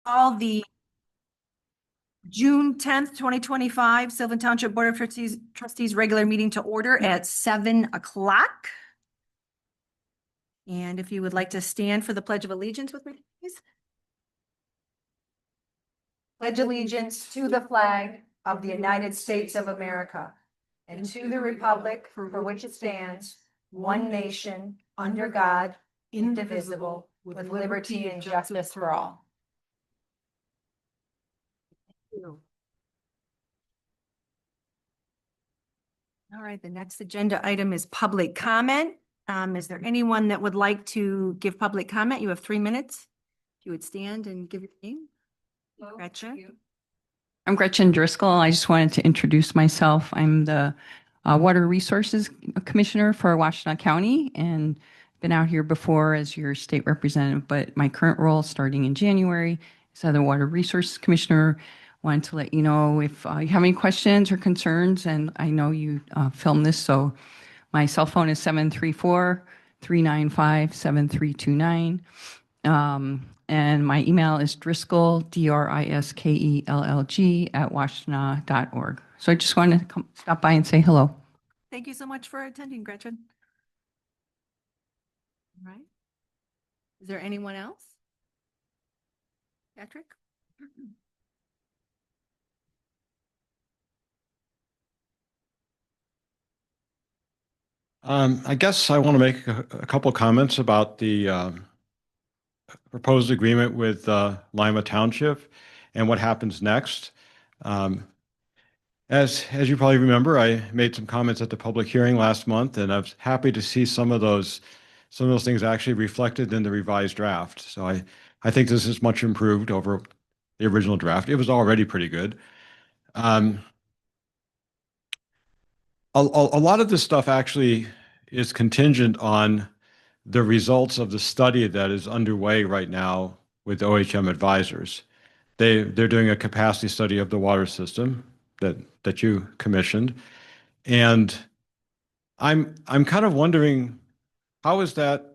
All the June 10th, 2025 Sylvan Township Board of Trustees regular meeting to order at 7 o'clock. And if you would like to stand for the Pledge of Allegiance with me, please. Pledge allegiance to the flag of the United States of America and to the republic for which it stands, one nation, under God, indivisible, with liberty and justice for all. All right, the next agenda item is public comment. Is there anyone that would like to give public comment? You have 3 minutes. If you would stand and give your name. Gretchen. I'm Gretchen Driscoll. I just wanted to introduce myself. I'm the Water Resources Commissioner for Washtenaw County and been out here before as your state representative, but my current role starting in January is as the Water Resources Commissioner. Wanted to let you know if you have any questions or concerns, and I know you filmed this, so my cell phone is 734-395-7329. And my email is Driscoll, DRISKELLG @washtenaw.org. So I just wanted to stop by and say hello. Thank you so much for attending, Gretchen. All right. Is there anyone else? Patrick? I guess I want to make a couple comments about the proposed agreement with Lima Township and what happens next. As you probably remember, I made some comments at the public hearing last month, and I was happy to see some of those things actually reflected in the revised draft. So I think this is much improved over the original draft. It was already pretty good. A lot of this stuff actually is contingent on the results of the study that is underway right now with OHM Advisors. They're doing a capacity study of the water system that you commissioned, and I'm kind of wondering, how is that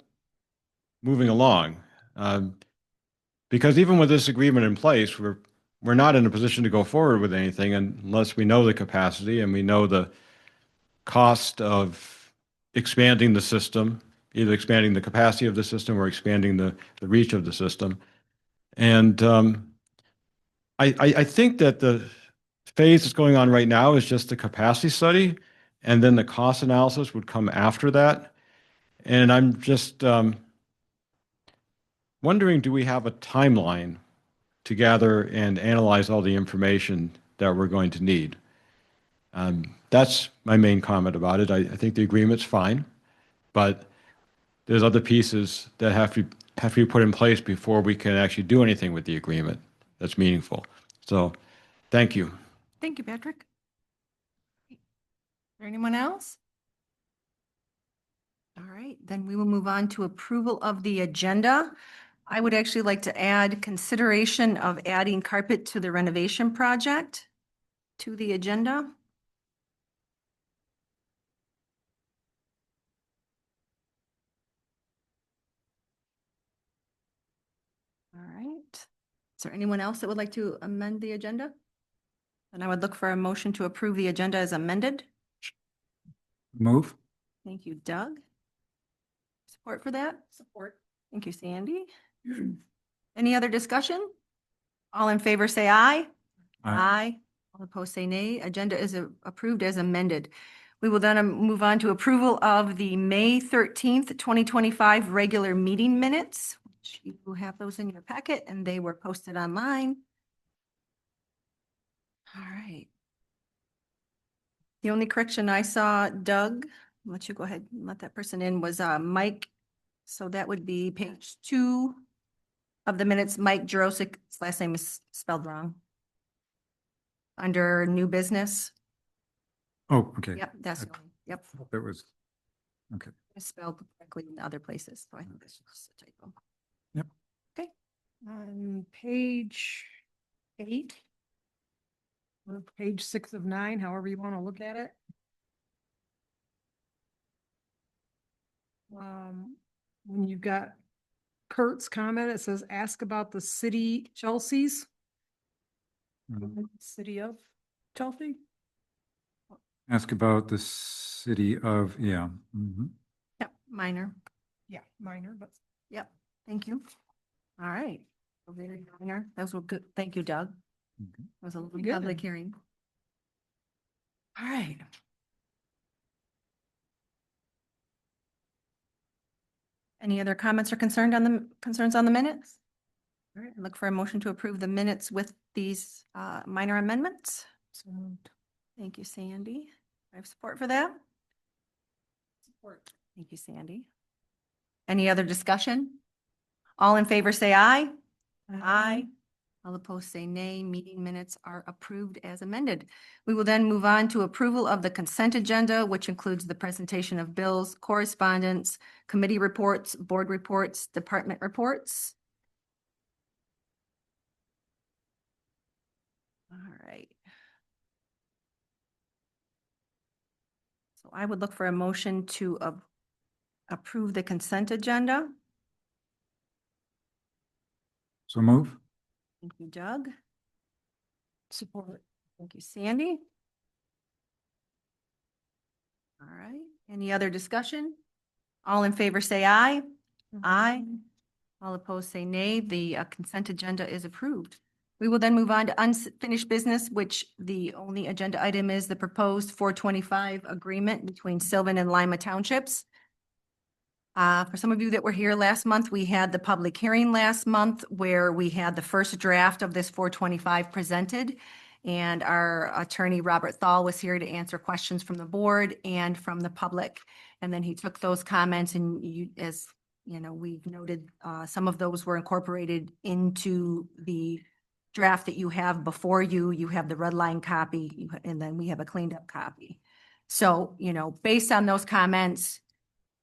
moving along? Because even with this agreement in place, we're not in a position to go forward with anything unless we know the capacity and we know the cost of expanding the system, either expanding the capacity of the system or expanding the reach of the system. And I think that the phase that's going on right now is just the capacity study, and then the cost analysis would come after that. And I'm just wondering, do we have a timeline to gather and analyze all the information that we're going to need? That's my main comment about it. I think the agreement's fine, but there's other pieces that have to be put in place before we can actually do anything with the agreement that's meaningful. So, thank you. Thank you, Patrick. Is there anyone else? All right, then we will move on to approval of the agenda. I would actually like to add consideration of adding carpet to the renovation project to the agenda. All right. Is there anyone else that would like to amend the agenda? And I would look for a motion to approve the agenda as amended. Move. Thank you, Doug. Support for that? Support. Thank you, Sandy. Any other discussion? All in favor, say aye. Aye. All opposed, say nay. Agenda is approved as amended. We will then move on to approval of the May 13th, 2025 regular meeting minutes. You have those in your packet and they were posted online. All right. The only correction I saw, Doug, I'll let you go ahead and let that person in, was Mike. So that would be page 2 of the minutes. Mike Jurosic's last name is spelled wrong. Under new business. Oh, okay. Yep, that's, yep. That was, okay. It's spelled correctly in other places. So I think that's just a typo. Yep. Okay. Page 8. Or page 6 of 9, however you want to look at it. When you've got Kurt's comment. It says, ask about the city Chelsea's. City of Chelsea? Ask about the city of, yeah. Mhm. Yep, minor. Yeah, minor, but Yep, thank you. All right. So very minor. Those were good. Thank you, Doug. Okay. That was a little Good. public hearing. All right. Any other comments or concerns on the minutes? All right, look for a motion to approve the minutes with these minor amendments. so moved. Thank you, Sandy. I have support for that. Support. Thank you, Sandy. Any other discussion? All in favor, say aye. Aye. All opposed, say nay. Meeting minutes are approved as amended. We will then move on to approval of the consent agenda, which includes the presentation of bills, correspondence, committee reports, board reports, department reports. All right. So I would look for a motion to approve the consent agenda. So move. Thank you, Doug. Support. Thank you, Sandy. All right, any other discussion? All in favor, say aye. Aye. All opposed, say nay. The consent agenda is approved. We will then move on to unfinished business, which the only agenda item is the proposed 425 agreement between Sylvan and Lima Townships. For some of you that were here last month, we had the public hearing last month where we had the first draft of this 425 presented. And our attorney, Robert Thal, was here to answer questions from the board and from the public. And then he took those comments and you, as you know, we've noted, some of those were incorporated into the draft that you have before you. You have the red line copy, and then we have a cleaned up copy. So, you know, based on those comments,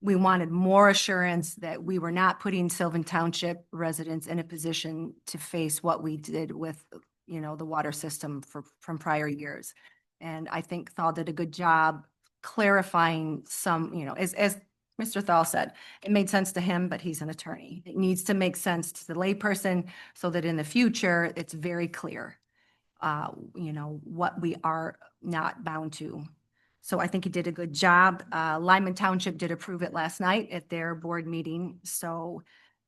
we wanted more assurance that we were not putting Sylvan Township residents in a position to face what we did with, you know, the water system from prior years. And I think Thal did a good job clarifying some, you know, as Mr. Thal said, it made sense to him, but he's an attorney. It needs to make sense to the layperson so that in the future, it's very clear, you know, what we are not bound to. So I think he did a good job. Lyman Township did approve it last night at their board meeting. So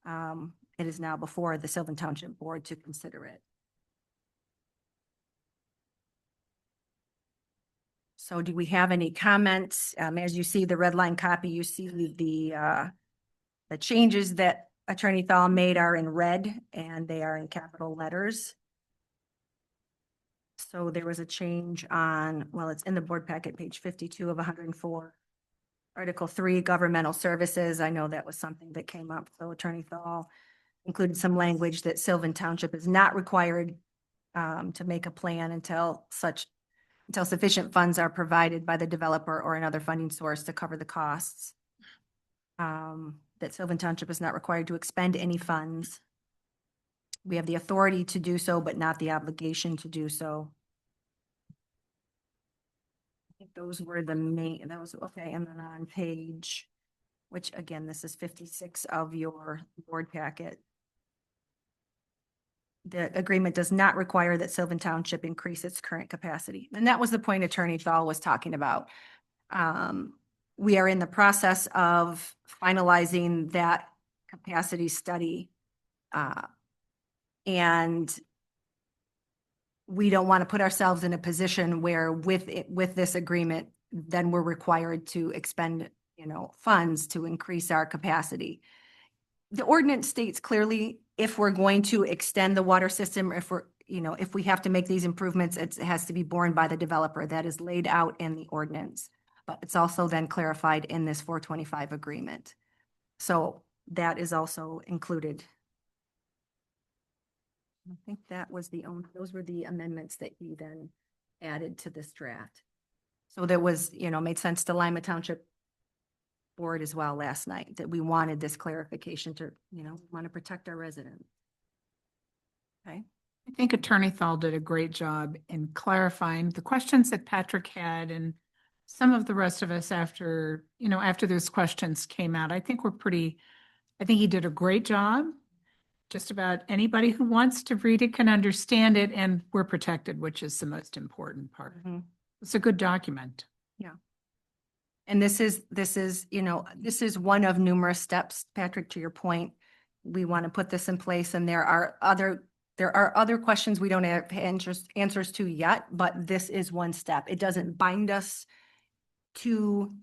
it is now before the Sylvan Township Board to consider it. So do we have any comments? As you see the red line copy, you see the changes that Attorney Thal made are in red and they are in capital letters. So there was a change on, well, it's in the board packet, page 52 of 104. Article 3, governmental services. I know that was something that came up. So Attorney Thal included some language that Sylvan Township is not required to make a plan until sufficient funds are provided by the developer or another funding source to cover the costs. That Sylvan Township is not required to expend any funds. We have the authority to do so, but not the obligation to do so. I think those were the main, that was okay. And then on page, which again, this is 56 of your board packet. The agreement does not require that Sylvan Township increase its current capacity. And that was the point Attorney Thal was talking about. We are in the process of finalizing that capacity study. And we don't want to put ourselves in a position where with this agreement, then we're required to expend, you know, funds to increase our capacity. The ordinance states clearly if we're going to extend the water system, or if we're, you know, if we have to make these improvements, it has to be borne by the developer. That is laid out in the ordinance, but it's also then clarified in this 425 agreement. So that is also included. I think that was those were the amendments that he then added to this draft. So there was, you know, made sense to Lima Township Board as well last night that we wanted this clarification to, you know, want to protect our residents. Okay. I think Attorney Thal did a great job in clarifying the questions that Patrick had, and some of the rest of us after those questions came out. I think we're pretty I think he did a great job. Just about anybody who wants to read it can understand it, and we're protected, which is the most important part. Mhm. It's a good document. And this is, this is one of numerous steps, Patrick, to your point. We want to put this in place and there are other questions we don't have answers to yet, but this is one step. It doesn't bind us to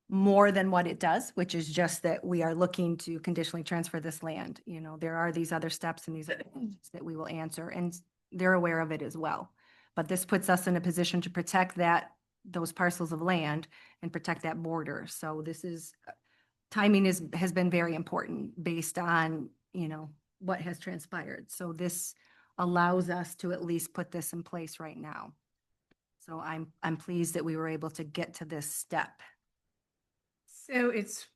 more than what it does, which is just that we are looking to conditionally transfer this land. There are these other steps and these other questions that we will answer, and they're aware of it as well. But this puts us in a position to protect those parcels of land and protect that border. So this is, timing has been very important based on, what has transpired. So this allows us to at least put this in place right now. So I'm pleased that we were able to get to this step. So it's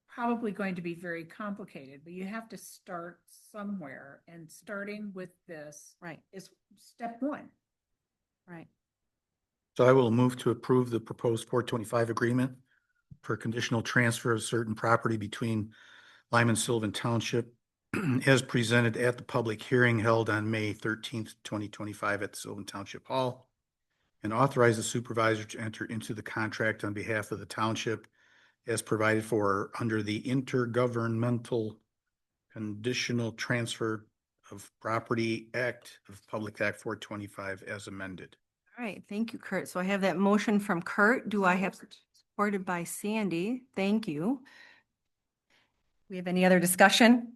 probably going to be very complicated, but you have to start somewhere, and starting with this Right, is step one. right. So I will move to approve the proposed 425 agreement for conditional transfer of certain property between Lyman Sylvan Township as presented at the public hearing held on May 13th, 2025 at the Sylvan Township Hall, and authorize the supervisor to enter into the contract on behalf of the township as provided for under the Intergovernmental Conditional Transfer of Property Act of Public Act 425 as amended. All right, thank you, Kurt. So I have that motion from Kurt. Do I have supported by Sandy? Thank you. We have any other discussion?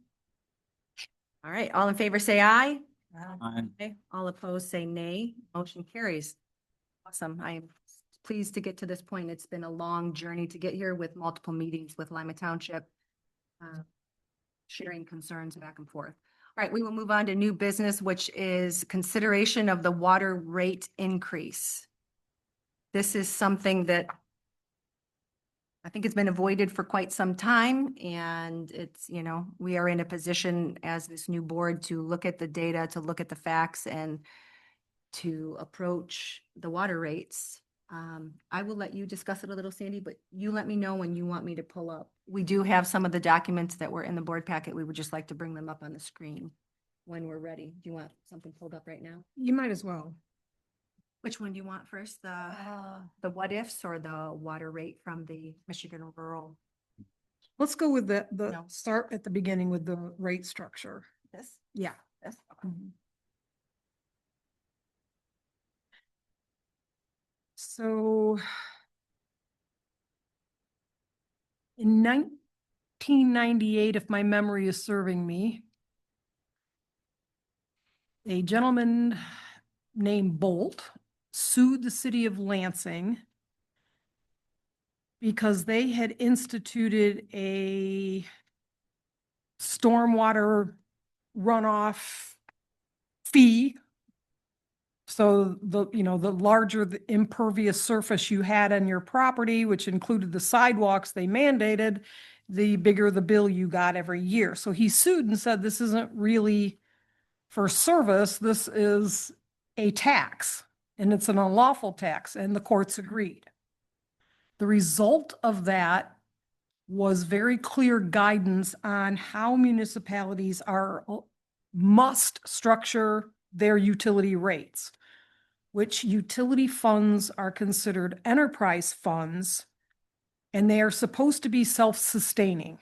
All right, all in favor, say aye. Aye. Okay, all opposed, say nay. Motion carries. Awesome. I'm pleased to get to this point. It's been a long journey to get here with multiple meetings with Lima Township, sharing concerns back and forth. All right, we will move on to new business, which is consideration of the water rate increase. This is something that I think it's been avoided for quite some time, and it's, we are in a position as this new board to look at the data, to look at the facts, and to approach the water rates. I will let you discuss it a little, Sandy, but you let me know when you want me to pull up. We do have some of the documents that were in the board packet. We would just like to bring them up on the screen when we're ready. Do you want something pulled up right now? You might as well. Which one do you want first? The what ifs or the water rate from the Michigan Rural? Let's go with the No. start at the beginning with the rate structure. This? Yeah. This? So in 1998, if my memory is serving me, a gentleman named Bolt sued the city of Lansing because they had instituted a stormwater runoff fee. So the larger the impervious surface you had on your property, which included the sidewalks they mandated, the bigger the bill you got every year. So he sued and said, this isn't really for service, this is a tax, and it's an unlawful tax, and the courts agreed. The result of that was very clear guidance on how municipalities must structure their utility rates, which utility funds are considered enterprise funds, and they are supposed to be self-sustaining.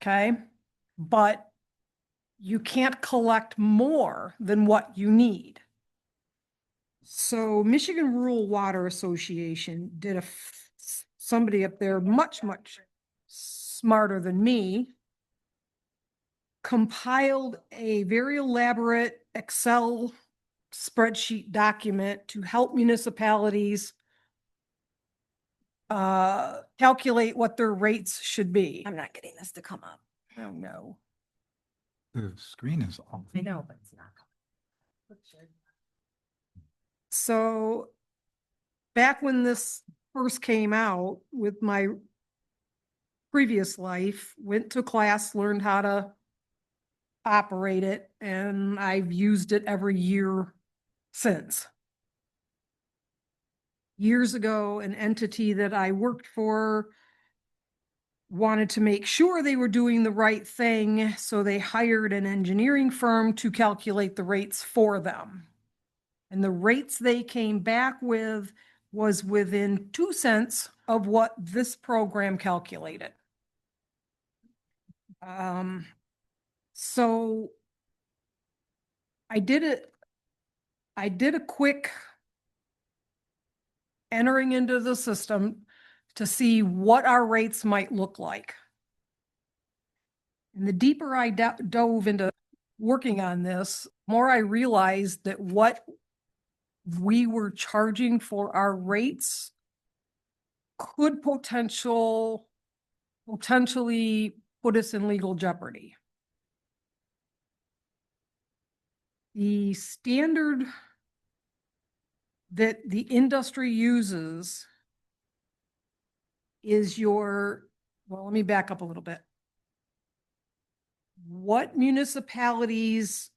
Okay? But you can't collect more than what you need. So Michigan Rural Water Association did somebody up there much smarter than me, compiled a very elaborate Excel spreadsheet document to help municipalities calculate what their rates should be. I'm not getting this to come up. Oh, no. The screen is off. I know, but it's not coming. So back when this first came out with my previous life, went to class, learned how to operate it, and I've used it every year since. Years ago, an entity that I worked for wanted to make sure they were doing the right thing, so they hired an engineering firm to calculate the rates for them. And the rates they came back with was within 2 cents of what this program calculated. So I did a quick entering into the system to see what our rates might look like. And the deeper I dove into working on this, more I realized that what we were charging for our rates could potentially put us in legal jeopardy. The standard that the industry uses is well, let me back up a little bit. What municipalities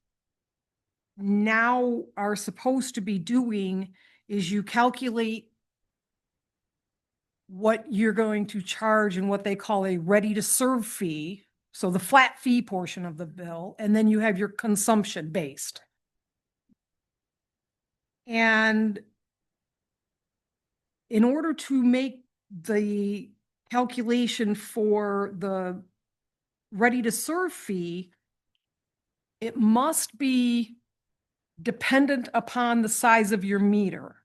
now are supposed to be doing is you calculate what you're going to charge and what they call a ready to serve fee. So the flat fee portion of the bill, and then you have your consumption based. And in order to make the calculation for the ready to serve fee, it must be dependent upon the size of your meter.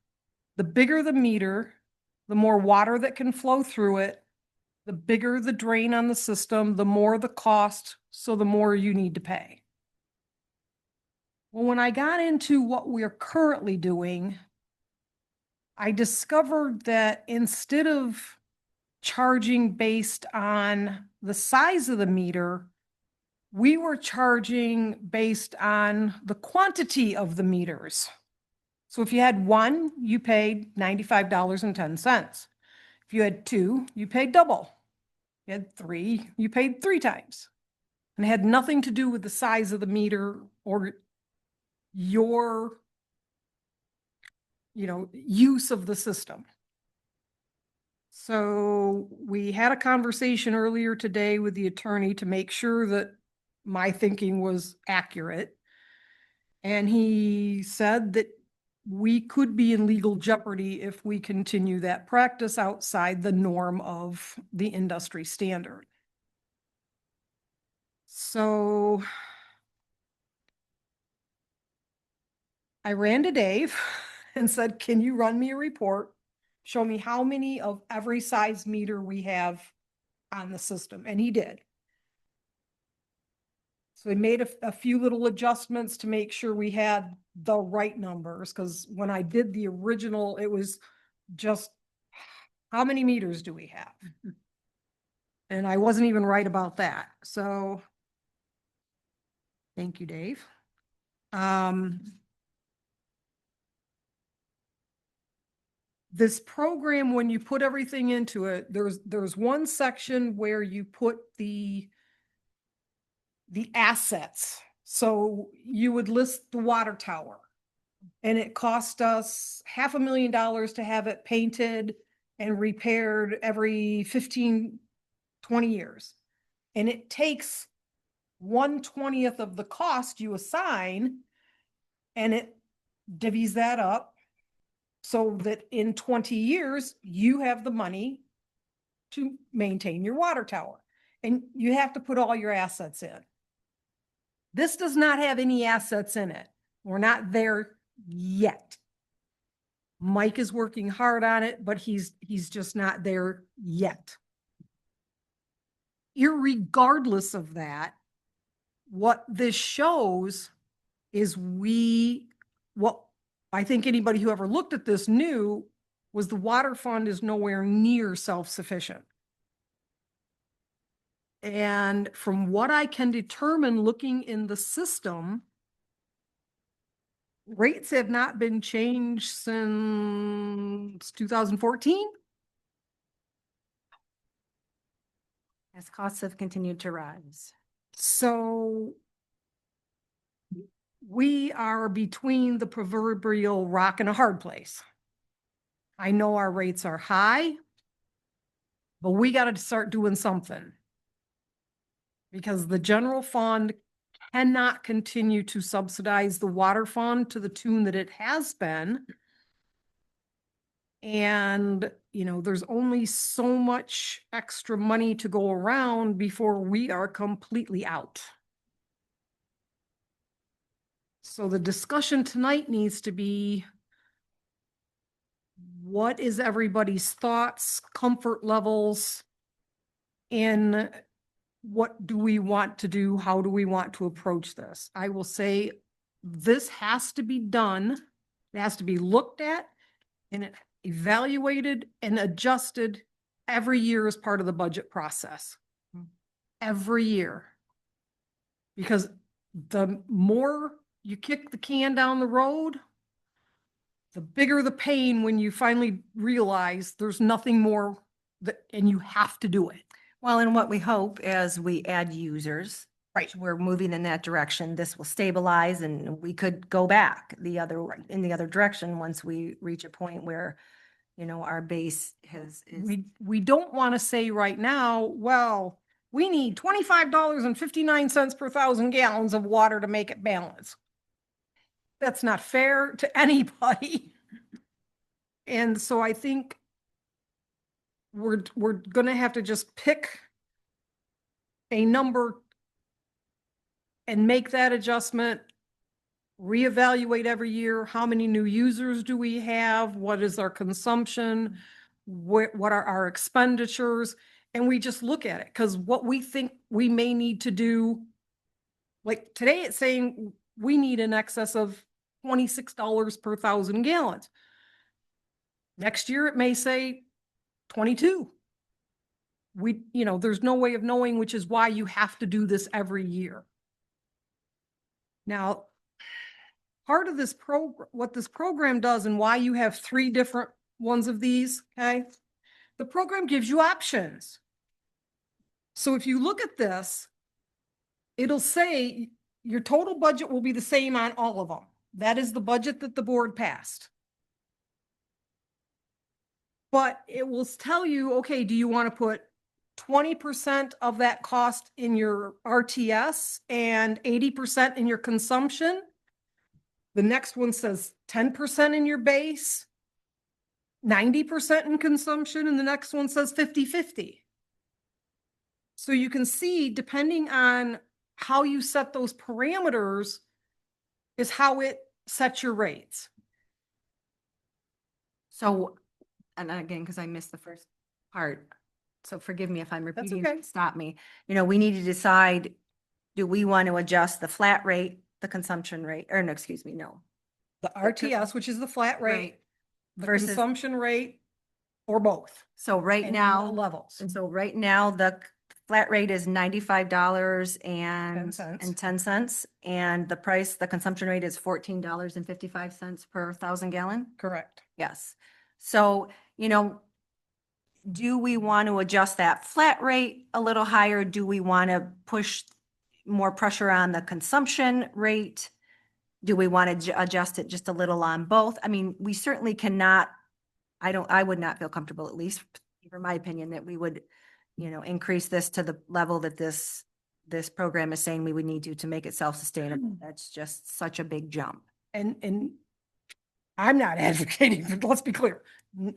The bigger the meter, the more water that can flow through it, the bigger the drain on the system, the more the cost, so the more you need to pay. Well, when I got into what we're currently doing, I discovered that instead of charging based on the size of the meter, we were charging based on the quantity of the meters. So if you had one, you paid $95.10. If you had two, you paid double. If you had three, you paid 3 times. And it had nothing to do with the size of the meter or your, use of the system. So we had a conversation earlier today with the attorney to make sure that my thinking was accurate. And he said that we could be in legal jeopardy if we continue that practice outside the norm of the industry standard. So I ran to Dave and said, can you run me a report? Show me how many of every size meter we have on the system. And he did. So we made a few little adjustments to make sure we had the right numbers, because when I did the original, it was just, how many meters do we have? And I wasn't even right about that. So thank you, Dave. This program, when you put everything into it, there's one section where you put the assets. So you would list the water tower, and it cost us $500,000 to have it painted and repaired every 15, 20 years. And it takes 1/20th of the cost you assign, and it divvies that up so that in 20 years, you have the money to maintain your water tower. And you have to put all your assets in. This does not have any assets in it. We're not there yet. Mike is working hard on it, but he's just not there yet. Irregardless of that, what this shows is what I think anybody who ever looked at this knew was the water fund is nowhere near self-sufficient. And from what I can determine looking in the system, rates have not been changed since 2014. As costs have continued to rise. So we are between the proverbial rock and a hard place. I know our rates are high. But we got to start doing something. Because the general fund cannot continue to subsidize the water fund to the tune that it has been. And, you know, there's only so much extra money to go around before we are completely out. So the discussion tonight needs to be, what is everybody's thoughts, comfort levels, in what do we want to do? How do we want to approach this? I will say this has to be done. It has to be looked at and evaluated and adjusted every year as part of the budget process. Every year. Because the more you kick the can down the road, the bigger the pain when you finally realize there's nothing more that, and you have to do it. Well, and what we hope as we add users, Right. we're moving in that direction, this will stabilize and we could go back in the other direction once we reach a point where, you know, our base is. We don't want to say right now, well, we need $25.59 per 1,000 gallons of water to make it balance. That's not fair to anybody. And so I think we're gonna have to just pick a number and make that adjustment, reevaluate every year. How many new users do we have? What is our consumption? What are our expenditures? And we just look at it, because what we think we may need to do, like today it's saying we need in excess of $26 per 1,000 gallons. Next year, it may say 22. You know, there's no way of knowing, which is why you have to do this every year. Now, part of this what this program does and why you have 3 different ones of these, okay? The program gives you options. So if you look at this, it'll say your total budget will be the same on all of them. That is the budget that the board passed. But it will tell you, okay, do you want to put 20% of that cost in your RTS and 80% in your consumption? The next one says 10% in your base, 90% in consumption, and the next one says 50-50. So you can see, depending on how you set those parameters, is how it sets your rates. So, and again, because I missed the first part, so forgive me if I'm repeating, okay. stop me. You know, we need to decide, do we want to adjust the flat rate, the consumption rate, or no, excuse me, no. The RTS, which is the flat rate, Right. the Versus- consumption rate, or both. So right and now, the levels. and so right now, the flat rate is $95 cents. and 10 cents. And the price, the consumption rate is $14.55 per 1,000 gallon. Correct. Yes. So, you know, do we want to adjust that flat rate a little higher? Do we want to push more pressure on the consumption rate? Do we want to adjust it just a little on both? I mean, we certainly cannot, I would not feel comfortable, at least for my opinion, that we would, you know, increase this to the level that this program is saying we would need to make it self-sustainable. That's just such a big jump. And I'm not advocating for, let's be clear.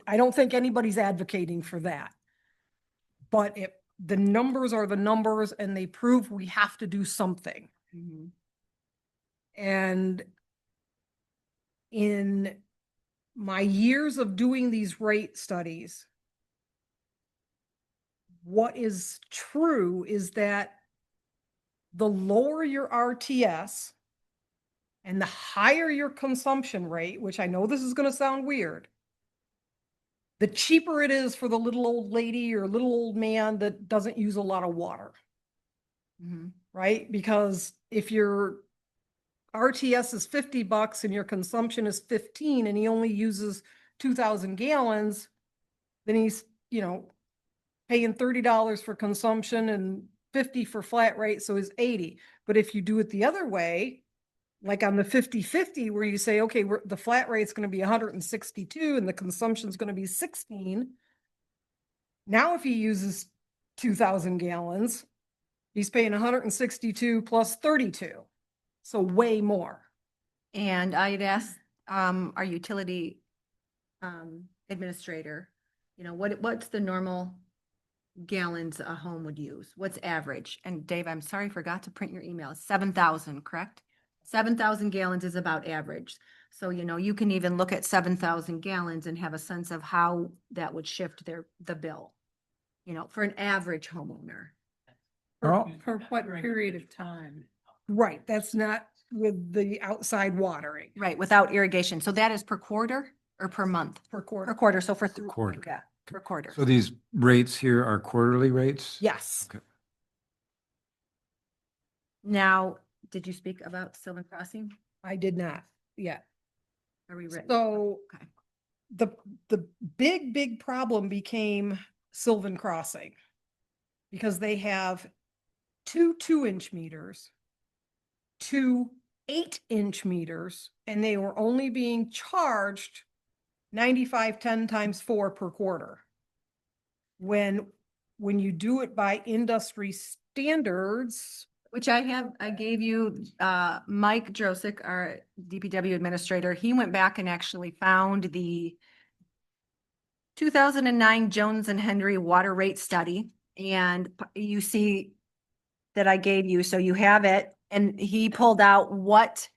I don't think anybody's advocating for that. But the numbers are the numbers and they prove we have to do something. And in my years of doing these rate studies, what is true is that the lower your RTS and the higher your consumption rate, which I know this is going to sound weird, the cheaper it is for the little old lady or little old man that doesn't use a lot of water, right? Because if your RTS is $50 and your consumption is 15 and he only uses 2,000 gallons, then he's, you know, paying $30 for consumption and 50 for flat rate, so is 80. But if you do it the other way, like on the 50-50, where you say, okay, the flat rate's going to be 162 and the consumption's going to be 16, Now, if he uses 2,000 gallons, he's paying 162 plus 32. So way more. And I'd asked, our utility, administrator, you know, what's the normal gallons a home would use? What's average? And Dave, I'm sorry, I forgot to print your email. 7,000, correct? 7,000 gallons is about average. So, you know, you can even look at 7,000 gallons and have a sense of how that would shift the bill, you know, for an average homeowner. Carl? For what period of time? Right, that's not with the outside watering Right, without irrigation. So that is per quarter or per month? per Per quarter. quarter, so for. Quarter. Yeah, per quarter. So these rates here are quarterly rates? Yes. Okay. Now, did you speak about Sylvan Crossing? I did not yet. Are we ready? So Okay. the big problem became Sylvan Crossing. Because they have two 2-inch meters, two 8-inch meters, and they were only being charged 95.10 times 4 per quarter. When you do it by industry standards, Which I gave you, Mike Josik, our DPW administrator, he went back and actually found the 2009 Jones and Henry water rate study. And you see that I gave you, so you have it. And he pulled out what,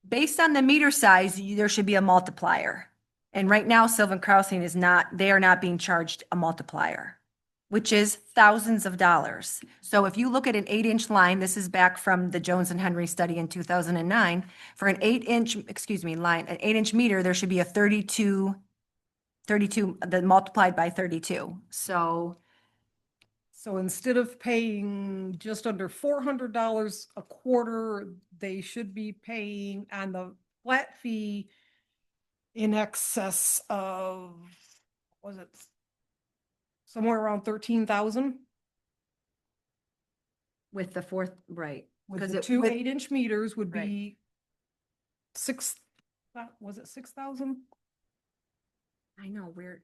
based on the meter size, there should be a multiplier. And right now Sylvan Crossing is not, they are not being charged a multiplier, which is thousands of dollars. So if you look at an 8-inch line, this is back from the Jones and Henry study in 2009, for an 8-inch, line, an 8-inch meter, there should be a 32, the multiplied by 32. So so instead of paying just under $400 a quarter, they should be paying on the flat fee in excess of, was it somewhere around 13,000? with the fourth, right. With 'cause the it- two with- 8-inch meters would Right. be was it 6,000? I know, we're,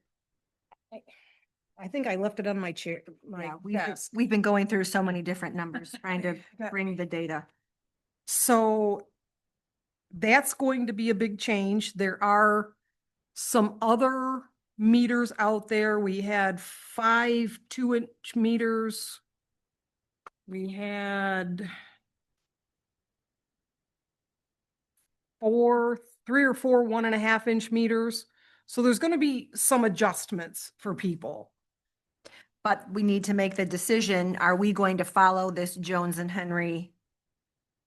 I think I left it on my chair, yeah, my desk. we've been going through so many different numbers, trying to That- bring the data. So that's going to be a big change. There are some other meters out there. We had 5 2-inch meters. We had 3 or 4 1.5-inch meters. So there's going to be some adjustments for people. But we need to make the decision, are we going to follow this Jones and Henry,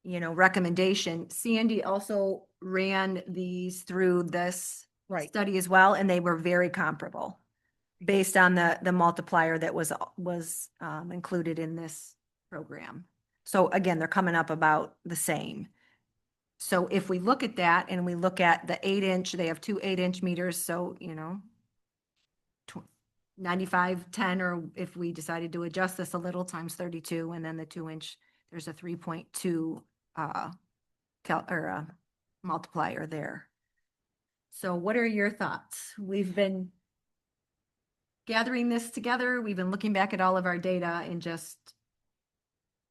you know, recommendation? Sandy also ran these through this Right. study as well, and they were very comparable based on the multiplier that was included in this program. So again, they're coming up about the same. So if we look at that and we look at the 8-inch, they have two 8-inch meters, so, you know, 95.10, or if we decided to adjust this a little, times 32, and then the 2-inch, there's a 3.2 multiplier there. So what are your thoughts? We've been gathering this together. We've been looking back at all of our data and just,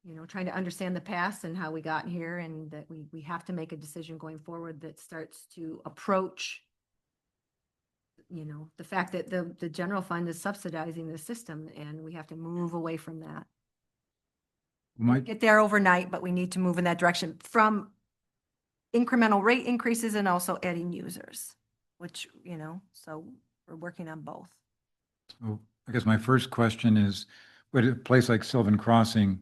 you know, trying to understand the past and how we got here, and that we have to make a decision going forward that starts to approach, you know, the fact that the general fund is subsidizing the system, and we have to move away from that. My, Get there overnight, but we need to move in that direction from incremental rate increases and also adding users, which, you know, so we're working on both. so I guess my first question is, would a place like Sylvan Crossing,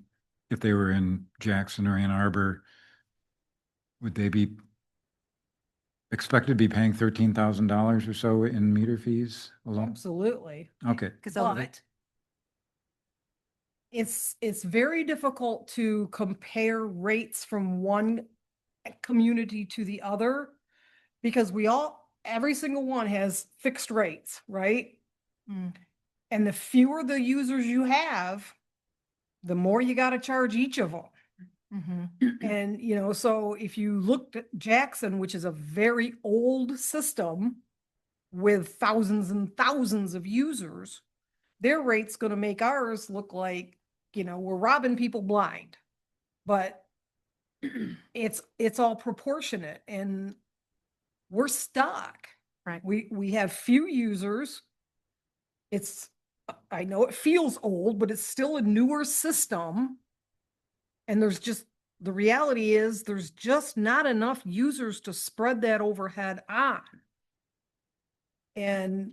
if they were in Jackson or Ann Arbor, would they be expected to be paying $13,000 or so in meter fees alone? Absolutely. Okay, Because But it's very difficult to compare rates from one community to the other because every single one has fixed rates, right? Mm. And the fewer the users you have, the more you got to charge each of them. And, you know, so if you looked at Jackson, which is a very old system with thousands and thousands of users, their rate's gonna make ours look like, we're robbing people blind. But it's all proportionate and we're stuck. Right. We have few users. I know it feels old, but it's still a newer system. And the reality is there's just not enough users to spread that overhead on. And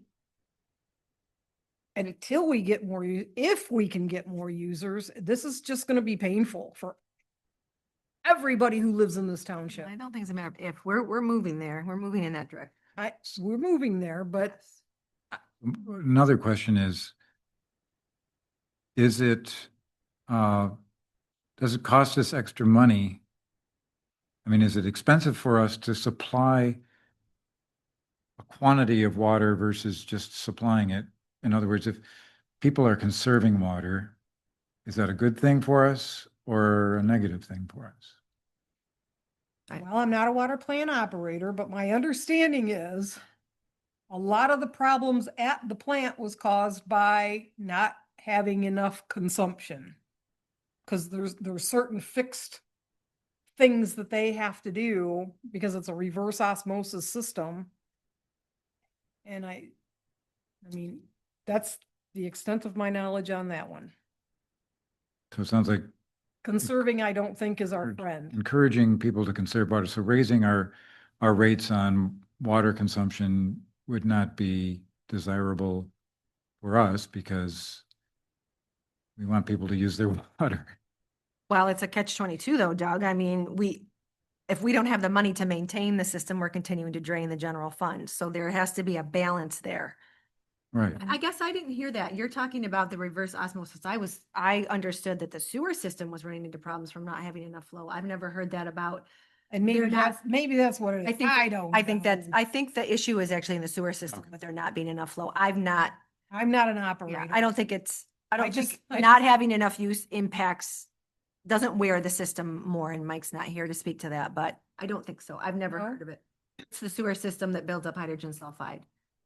until we get more, if we can get more users, this is just going to be painful for everybody who lives in this township. I don't think it's a matter of if, we're moving there. We're moving in that direction. We're moving there, but Another question is it, does it cost us extra money? I mean, is it expensive for us to supply a quantity of water versus just supplying it? In other words, if people are conserving water, is that a good thing for us or a negative thing for us? well, I'm not a water plant operator, but my understanding is a lot of the problems at the plant was caused by not having enough consumption. Cause there's certain fixed things that they have to do because it's a reverse osmosis system. And I mean, that's the extent of my knowledge on that one. So it sounds like Conserving, I don't think is our friend. encouraging people to conserve water. So raising our rates on water consumption would not be desirable for us because we want people to use their water. Well, it's a catch-22 though, Doug. I mean, if we don't have the money to maintain the system, we're continuing to drain the general fund. So there has to be a balance there. Right. I guess I didn't hear that. You're talking about the reverse osmosis. I understood that the sewer system was running into problems from not having enough flow. I've never heard that about. And They're not- maybe that's what it is. I don't know. I think the issue is actually in the sewer system, Okay. but there not being enough flow. I'm not, I'm not an yeah, operator. I don't think it's, I don't just- think I not just- having enough use doesn't wear the system more, and Mike's not here to speak to that, but I don't think so. I've never No? heard of it. It's the sewer system that builds up hydrogen sulfide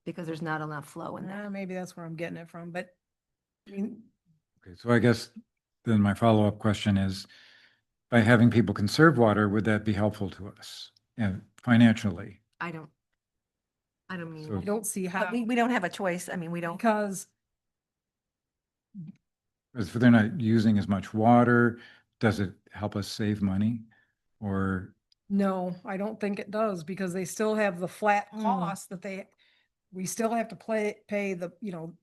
because there's not enough flow in there. Maybe that's where I'm getting it from, but I mean, Okay, so I guess then my follow-up question is, by having people conserve water, would that be helpful to us and financially? I don't mean, So- I don't see how, but we don't have a choice. I mean, we don't. because If they're not using as much water, does it help us save money? Or, no, I don't think it does because they still have the flat Mm. cost we still have to pay the, the To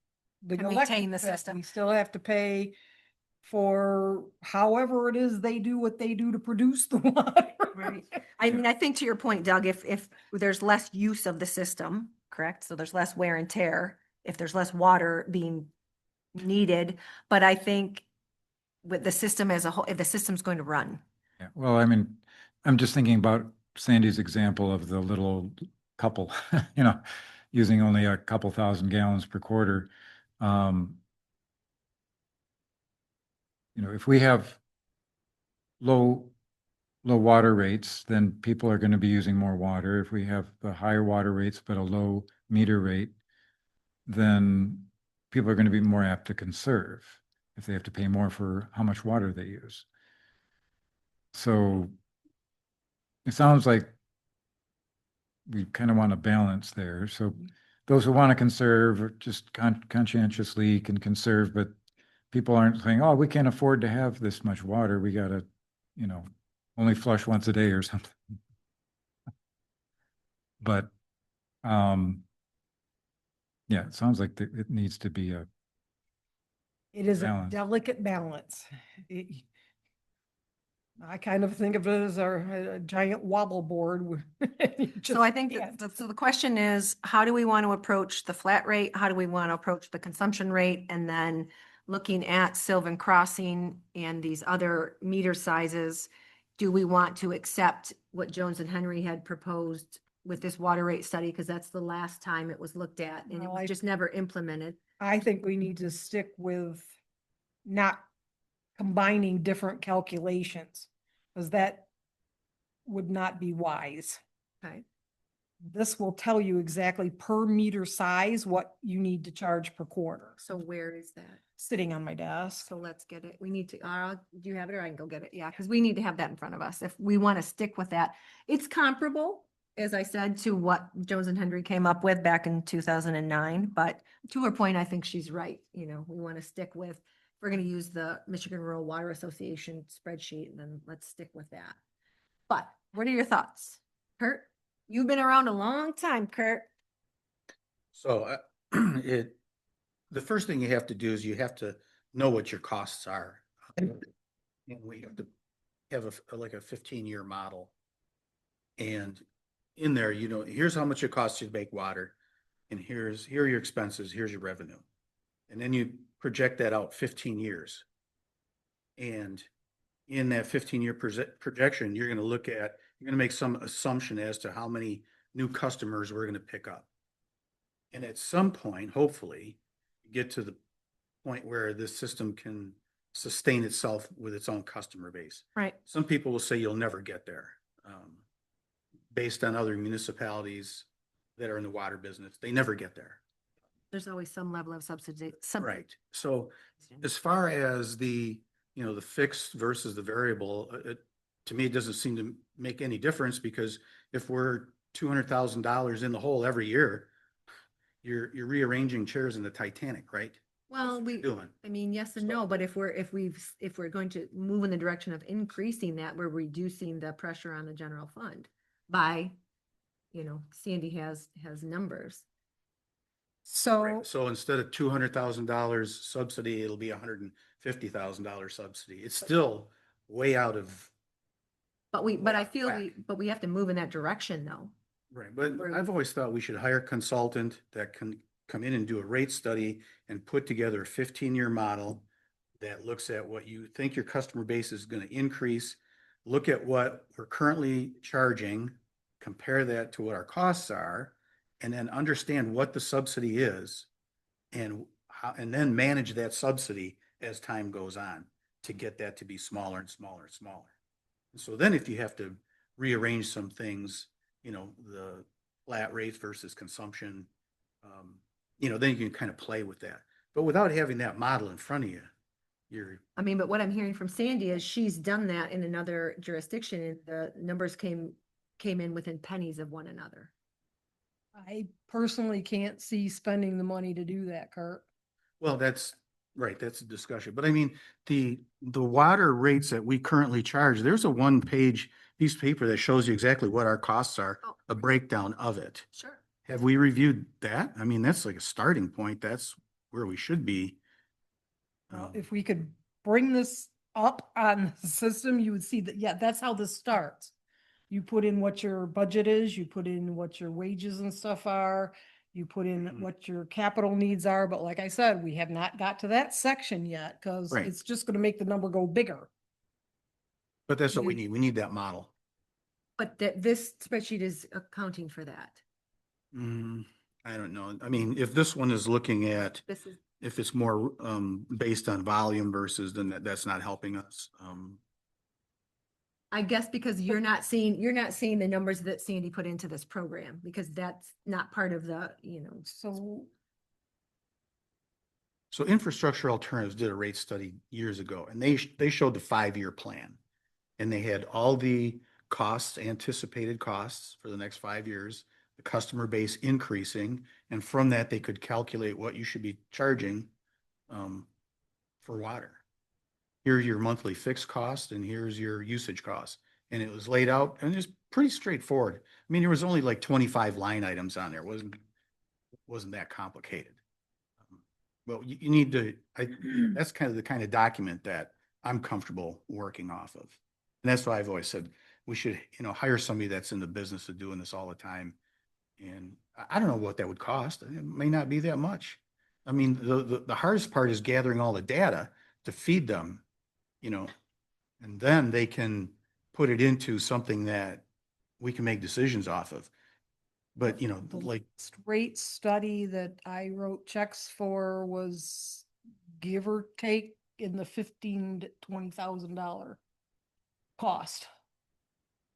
maintain electric the bill. system. We still have to pay for however it is they do what they do to produce the water. Right. I mean, I think to your point, Doug, if there's less use of the system, correct? So there's less wear and tear, if there's less water being needed, but I think with the system as a whole, if the system's going to run. yeah, well, I mean, I'm just thinking about Sandy's example of the little old couple, using only a couple thousand gallons per quarter. If we have low water rates, then people are going to be using more water. If we have the higher water rates but a low meter rate, then people are going to be more apt to conserve if they have to pay more for how much water they use. So it sounds like we kind of want a balance there. So those who want to conserve are just conscientiously can conserve, but people aren't saying, oh, we can't afford to have this much water. We got to, only flush once a day or something. But, yeah, it sounds like it needs to be a, It is a Balance. delicate balance. I kind of think of it as a giant wobble board. So I think so the question is, how do we want to approach the flat rate? How do we want to approach the consumption rate? And then looking at Sylvan Crossing and these other meter sizes, do we want to accept what Jones and Henry had proposed with this water rate study? Because that's the last time it was looked at and it Well, was just never implemented. I think we need to stick with not combining different calculations, because that would not be wise. Okay. This will tell you exactly per meter size what you need to charge per quarter, So where is that? sitting on my desk. So let's get it. We need to, do you have it or I can go get it? Yeah, because we need to have that in front of us if we want to stick with that. It's comparable, as I said, to what Jones and Hendry came up with back in 2009. But to her point, I think she's right. You know, we want to stick with, if we're going to use the Michigan Rural Water Association spreadsheet, then let's stick with that. But what are your thoughts? Kurt, you've been around a long time, Kurt. So the first thing you have to do is you have to know what your costs are. And we have to have like a 15-year model. And in there, you know, here's how much it costs you to make water. And here are your expenses, here's your revenue. And then you project that out 15 years. And in that 15-year projection, you're going to make some assumption as to how many new customers we're going to pick up. And at some point, hopefully, you get to the point where this system can sustain itself with its own customer base. Right. Some people will say you'll never get there, based on other municipalities that are in the water business. They never get there. There's always some level of subsidy. Right. So as far as the fixed versus the variable, to me, it doesn't seem to make any difference, because if we're $200,000 in the hole every year, you're rearranging chairs in the Titanic, right? Well, Doing. I mean, yes and no, but if we're going to move in the direction of increasing that, we're reducing the pressure on the general fund by, Sandy has numbers. So, Right. So instead of $200,000 subsidy, it'll be $150,000 subsidy. It's still way out of. But I feel Whack. but we have to move in that direction though. Right, but We're- I've always thought we should hire a consultant that can come in and do a rate study and put together a 15-year model that looks at what you think your customer base is going to increase, look at what we're currently charging, compare that to what our costs are, and then understand what the subsidy is, and then manage that subsidy as time goes on to get that to be smaller and smaller and smaller. So then if you have to rearrange some things, the flat rates versus consumption, then you can kind of play with that. But without having that model in front of you, I mean, but what I'm hearing from Sandy is she's done that in another jurisdiction and the numbers came in within pennies of one another. I personally can't see spending the money to do that, Kurt. well, that's right, that's a discussion. But I mean, the water rates that we currently charge, there's a 1-page piece of paper that shows you exactly what our costs are, Oh. a breakdown of it. Sure. Have we reviewed that? I mean, that's like a starting point. That's where we should be. If we could bring this up on the system, you would see that, yeah, that's how this starts. You put in what your budget is, you put in what your wages and stuff are, you put in Mhm. what your capital needs are, but like I said, we have not got to that section yet, because Right. it's just gonna make the number go bigger. But that's what we You- need. We need that model. But this spreadsheet is accounting for that. I don't know. I mean, if this one is looking at, This is, if it's more based on volume versus, then that's not helping us. I guess because you're not seeing the numbers that Sandy put into this program, because that's not part of the, So, So Infrastructure Alternatives did a rate study years ago, and they showed the 5-year plan. And they had all the costs, anticipated costs for the next 5 years, the customer base increasing, and from that, they could calculate what you should be charging for water. Here's your monthly fixed cost, and here's your usage cost. And it was laid out, and it's pretty straightforward. I mean, there was only like 25 line items on there. It wasn't that complicated. Well, you need to, that's the kind of document that I'm comfortable working off of. And that's why I've always said we should, hire somebody that's in the business of doing this all the time. And I don't know what that would cost. It may not be that much. I mean, the hardest part is gathering all the data to feed them, and then they can put it into something that we can make decisions off of. But, the like, last rate study that I wrote checks for was give or take in the $15,000 to $20,000 cost.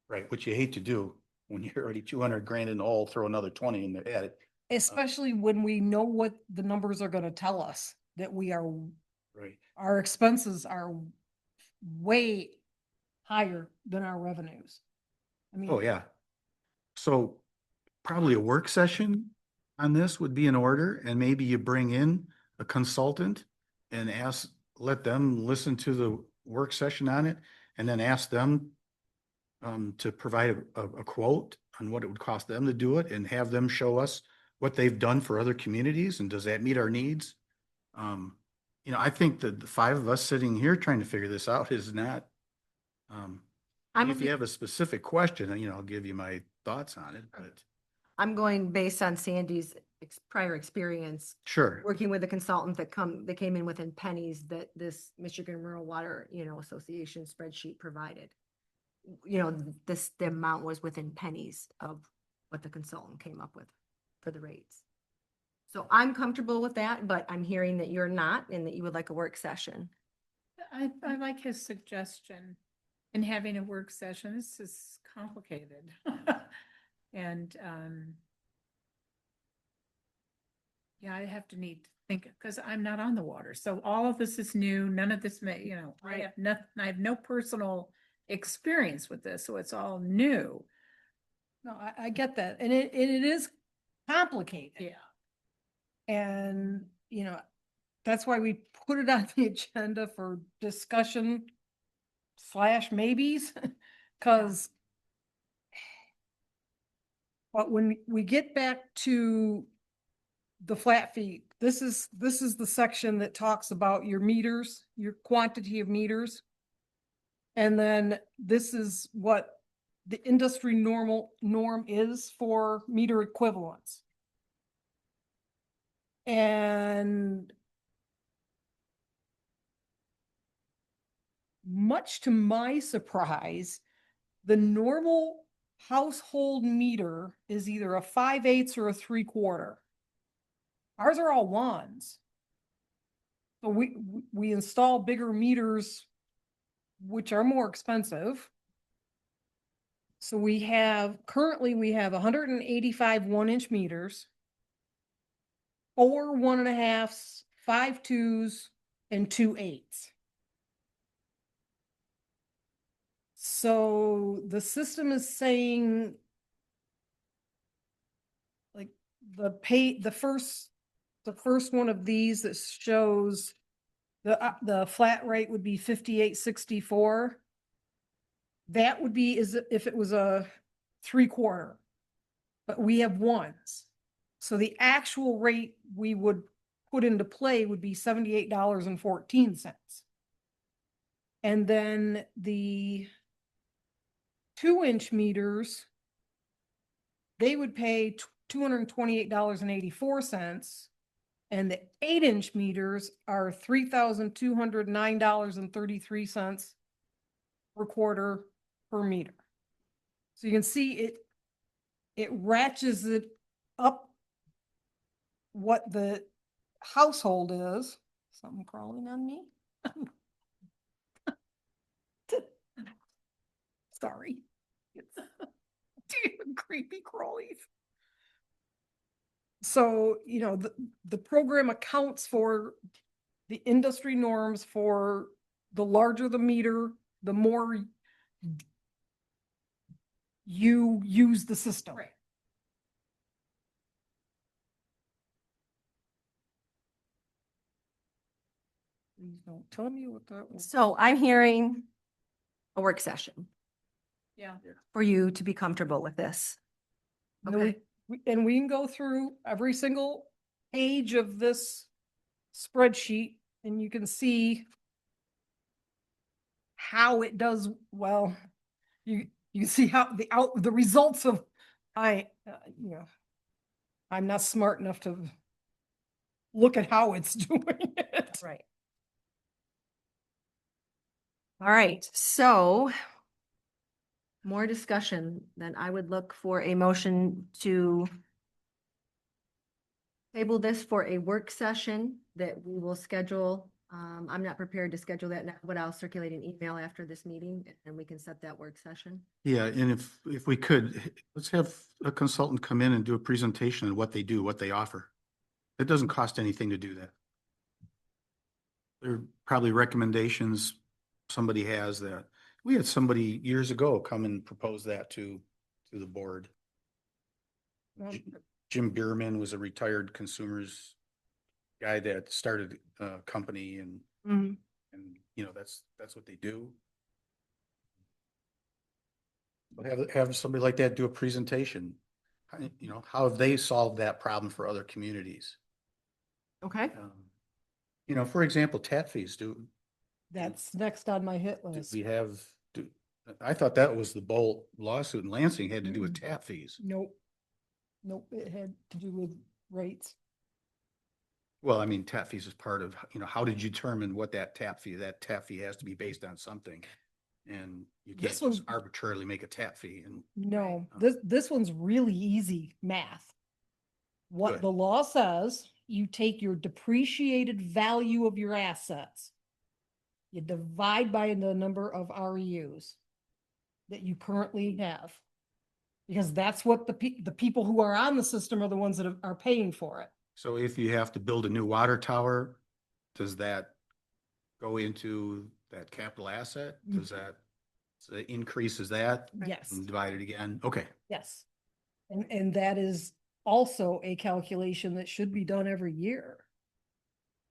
right, which you hate to do when you're already 200 grand in the hole, throw another 20 in there, add it. Especially when we know what the numbers are gonna tell us, that Right. our expenses are way higher than our revenues. I mean. Oh, yeah. So probably a work session on this would be in order, and maybe you bring in a consultant and let them listen to the work session on it, and then ask them to provide a quote on what it would cost them to do it, and have them show us what they've done for other communities, and does that meet our needs? I think that the five of us sitting here trying to figure this out is not, if you have a specific question, I'll give you my thoughts on it, but I'm going based on Sandy's prior experience, sure. working with a consultant that came in within pennies that this Michigan Rural Water, Association spreadsheet provided. The amount was within pennies of what the consultant came up with for the rates. So I'm comfortable with that, but I'm hearing that you're not and that you would like a work session. I like his suggestion in having a work session. This is complicated. And, yeah, I have to need to think, because I'm not on the water. So all of this is new. None of this may, Right. I have no personal experience with this, so it's all new. No, I get that. And it is complicated. Yeah. And, that's why we put it on the agenda for discussion / maybes, because but when we get back to the flat fee, this is the section that talks about your meters, your quantity of meters. And then this is what the industry norm is for meter equivalents. And much to my surprise, the normal household meter is either a 5/8 or a 3/4. Ours are all ones. So we install bigger meters, which are more expensive. So currently we have 185 1-inch meters, 4 1.5s, 5 2s, and 2 8s. So the system is saying like the first one of these that shows the flat rate would be 58.64. That would be if it was a 3/4, but we have ones. So the actual rate we would put into play would be $78.14. And then the 2-inch meters, they would pay $228.84. And the 8-inch meters are $3,209.33 per quarter per meter. So you can see it ratchets it up what the household is. Something crawling on me. Sorry. Damn creepy crawlies. So, the program accounts for the industry norms for the larger the meter, the more you use the system. Right. Please don't tell me what that was. So I'm hearing a work session Yeah. for you to be comfortable with this. And then Okay. and we can go through every single page of this spreadsheet and you can see how it does, well, you see how the results of, I'm not smart enough to look at how it's doing it. Right. All right, so more discussion, then I would look for a motion to table this for a work session that we will schedule I'm not prepared to schedule that now, but I'll circulate an email after this meeting and we can set that work session. Yeah, and if we could, let's have a consultant come in and do a presentation on what they do, what they offer. It doesn't cost anything to do that. There are probably recommendations somebody has that, we had somebody years ago come and propose that to the board. Well, Jim Bierman was a retired consumers guy that started a company and, Mhm. you know, that's what they do. But have somebody like that do a presentation. You know, how have they solved that problem for other communities? Okay. You know, for example, tap fees, That's next on my hit do list. we have, I thought that was the Bolt lawsuit in Lansing had to do with tap fees. Nope. Nope, it had to do with rates. Well, I mean, tap fees is part of, you know, how did you determine what that tap fee has to be based on something. And you can't This just one's- arbitrarily make a tap fee and. No, Right. this one's really easy math. What Good. the law says, you take your depreciated value of your assets. You divide by the number of REUs that you currently have. Because that's what the people who are on the system are the ones that are paying for it. So if you have to build a new water tower, does that go into that capital asset? Does that, so it increases that Yes, and divide it again? Okay. yes. And that is also a calculation that should be done every year.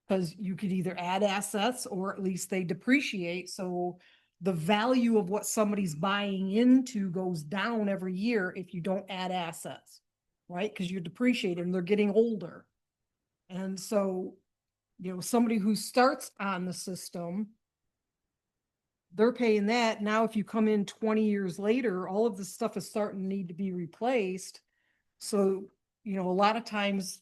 Because you could either add assets or at least they depreciate, so the value of what somebody's buying into goes down every year if you don't add assets, right? Because you're depreciating, they're getting older. And so, you know, somebody who starts on the system, they're paying that. Now, if you come in 20 years later, all of this stuff is starting to need to be replaced. So, you know, a lot of times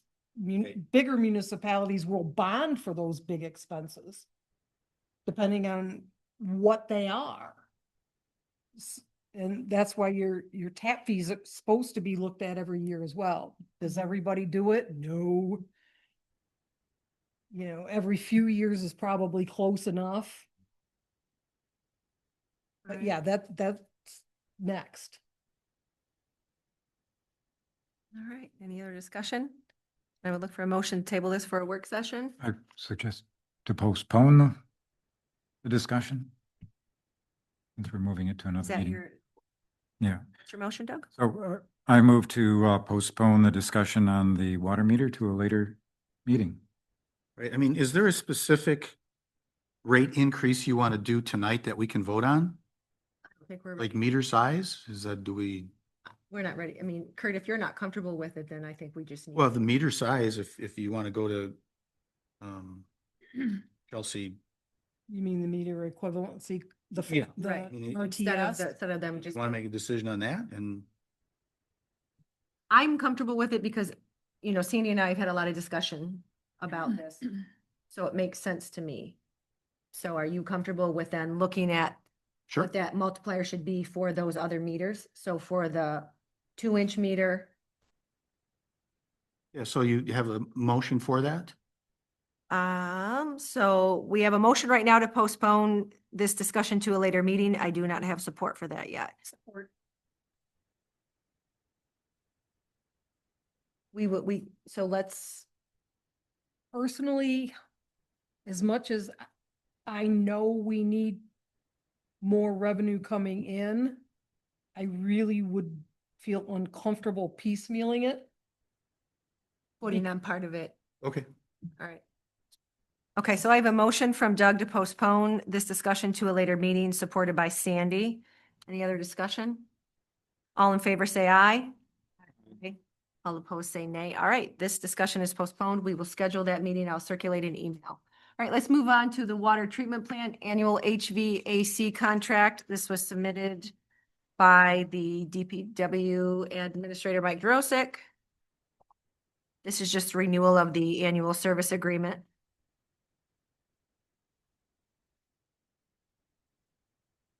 bigger municipalities will bond for those big expenses, depending on what they are. And that's why your tap fees are supposed to be looked at every year as well. Does everybody do it? No. You know, every few years is probably close enough. But Right. yeah, that's next. All right. Any other discussion? I would look for a motion to table this for a work session. I suggest to postpone the discussion. Since we're moving it to Is another that meeting. Yeah, what's your motion, Doug? so I move to postpone the discussion on the water meter to a later meeting. Right. I mean, is there a specific rate increase you want to do tonight that we can vote on? I think Like meter size? Is that, we're not ready. I mean, Kurt, if you're not comfortable with it, then I think we just need. well, the meter size, if you want to go to, Chelsea, You mean the meter equivalency, the, Yeah. the Right. RTS? Instead of them just just, want to make a decision on that and. I'm comfortable with it because, you know, Sandy and I have had a lot of discussion about this. So it makes sense to me. So are you comfortable with then looking at what that multiplier should be for those other meters? So for the 2-inch meter, Yeah, so you have a motion for that? so we have a motion right now to postpone this discussion to a later meeting. I do not have support for that yet. So let's, Personally, as much as I know we need more revenue coming in, I really would feel uncomfortable piecemealing it. putting on part of it. Okay. All right. Okay, so I have a motion from Doug to postpone this discussion to a later meeting, supported by Sandy. Any other discussion? All in favor, say aye. Okay. All opposed, say nay. All right, this discussion is postponed. We will schedule that meeting. I'll circulate an email. All right, let's move on to the water treatment plant annual HVAC contract. This was submitted by the DPW Administrator Mike Drosik. This is just renewal of the annual service agreement.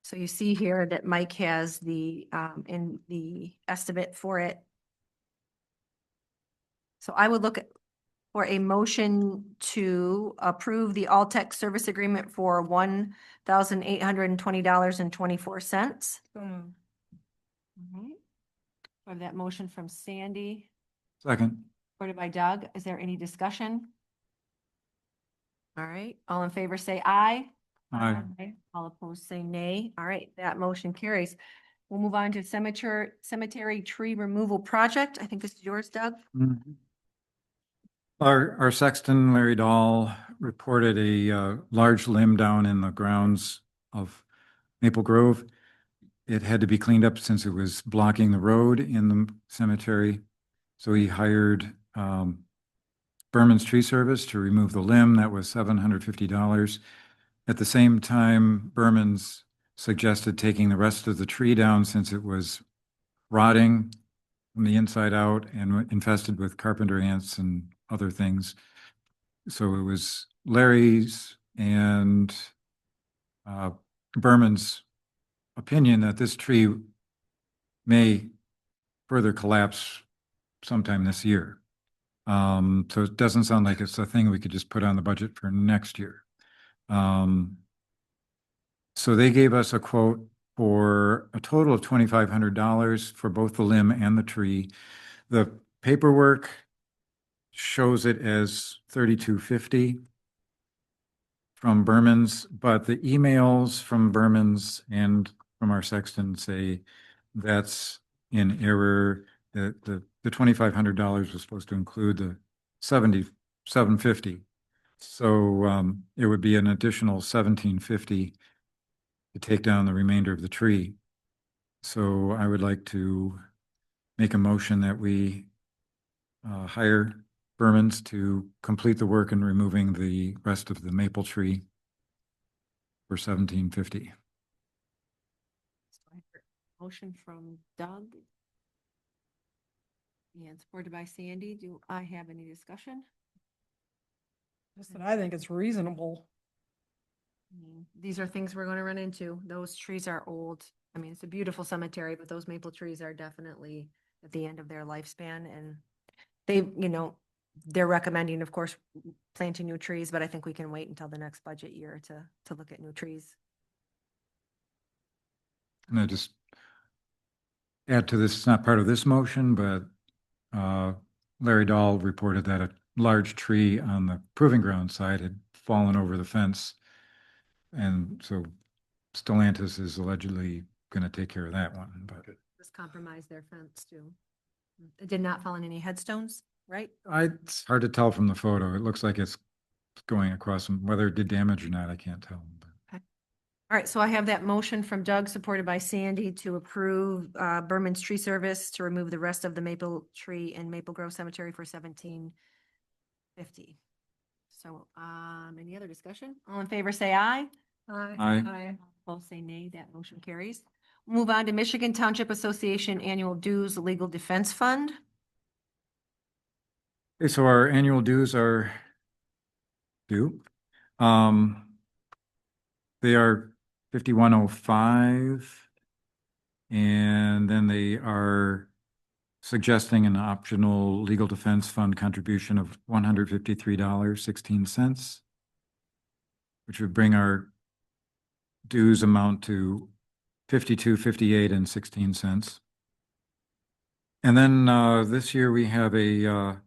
So you see here that Mike has the, in the estimate for it. So I would look at, for a motion to approve the All-Tech service agreement for $1,820.24. I have that motion from Sandy, Second. supported by Doug. Is there any discussion? All right, all in favor say aye. Aye. All opposed say nay. All right, that motion carries. We'll move on to cemetery tree removal project. I think this is yours, Doug. Mhm. Our sexton, Larry Dahl, reported a large limb down in the grounds of Maple Grove. It had to be cleaned up since it was blocking the road in the cemetery. So he hired Berman's Tree Service to remove the limb. That was $750. At the same time, Berman's suggested taking the rest of the tree down since it was rotting from the inside out and infested with carpenter ants and other things. So it was Larry's and Berman's opinion that this tree may further collapse sometime this year. So it doesn't sound like it's a thing we could just put on the budget for next year. So they gave us a quote for a total of $2,500 for both the limb and the tree. The paperwork shows it as $3,250 from Berman's, but the emails from Berman's and from our sexton say that's in error. The $2,500 was supposed to include the $7,750. So it would be an additional $1,750 to take down the remainder of the tree. So I would like to make a motion that we hire Berman's to complete the work in removing the rest of the maple tree for $1,750. Motion from Doug. And supported by Sandy. Do I have any discussion? Just that I think it's reasonable. These are things we're going to run into. Those trees are old. I mean, it's a beautiful cemetery, but those maple trees are definitely at the end of their lifespan, and they, they're recommending, of course, planting new trees, but I think we can wait until the next budget year to look at new trees. And I just add to this, it's not part of this motion, but Larry Dahl reported that a large tree on the proving ground side had fallen over the fence. And so Stellantis is allegedly going to take care of that one, but Just compromise their fence too. It did not fall in any headstones, right? it's hard to tell from the photo. It looks like it's going across some, whether it did damage or not, I can't tell. But All right, so I have that motion from Doug, supported by Sandy, to approve Berman's Tree Service to remove the rest of the maple tree in Maple Grove Cemetery for $1,750. So, any other discussion? All in favor, say aye. Aye. Both say nay. That motion carries. Move on to Michigan Township Association Annual Dues Legal Defense Fund. Okay, so our annual dues are due. They are 5105, and then they are suggesting an optional legal defense fund contribution of $153.16, which would bring our dues amount to $52.58.16. And then this year we have a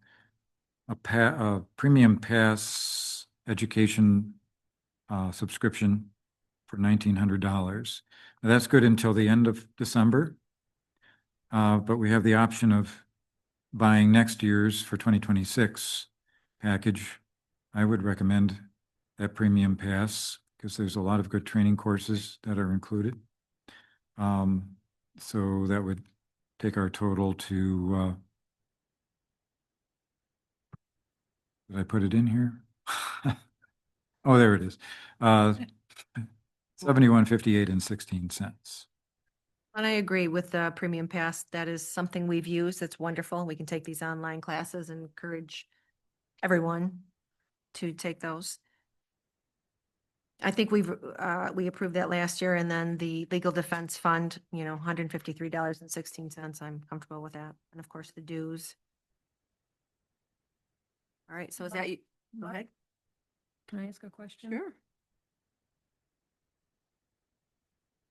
premium pass education subscription for $1,900. Now, that's good until the end of December. But we have the option of buying next year's for 2026 package. I would recommend that premium pass because there's a lot of good training courses that are included. So that would take our total to, did I put it in here? Oh, there it is. 7158.16. And I agree with the premium pass. That is something we've used. It's wonderful. We can take these online classes and encourage everyone to take those. I think we approved that last year, and then the legal defense fund, $153.16. I'm comfortable with that. And of course, the dues All right, so is that you? Go ahead. Can I ask a question? Sure.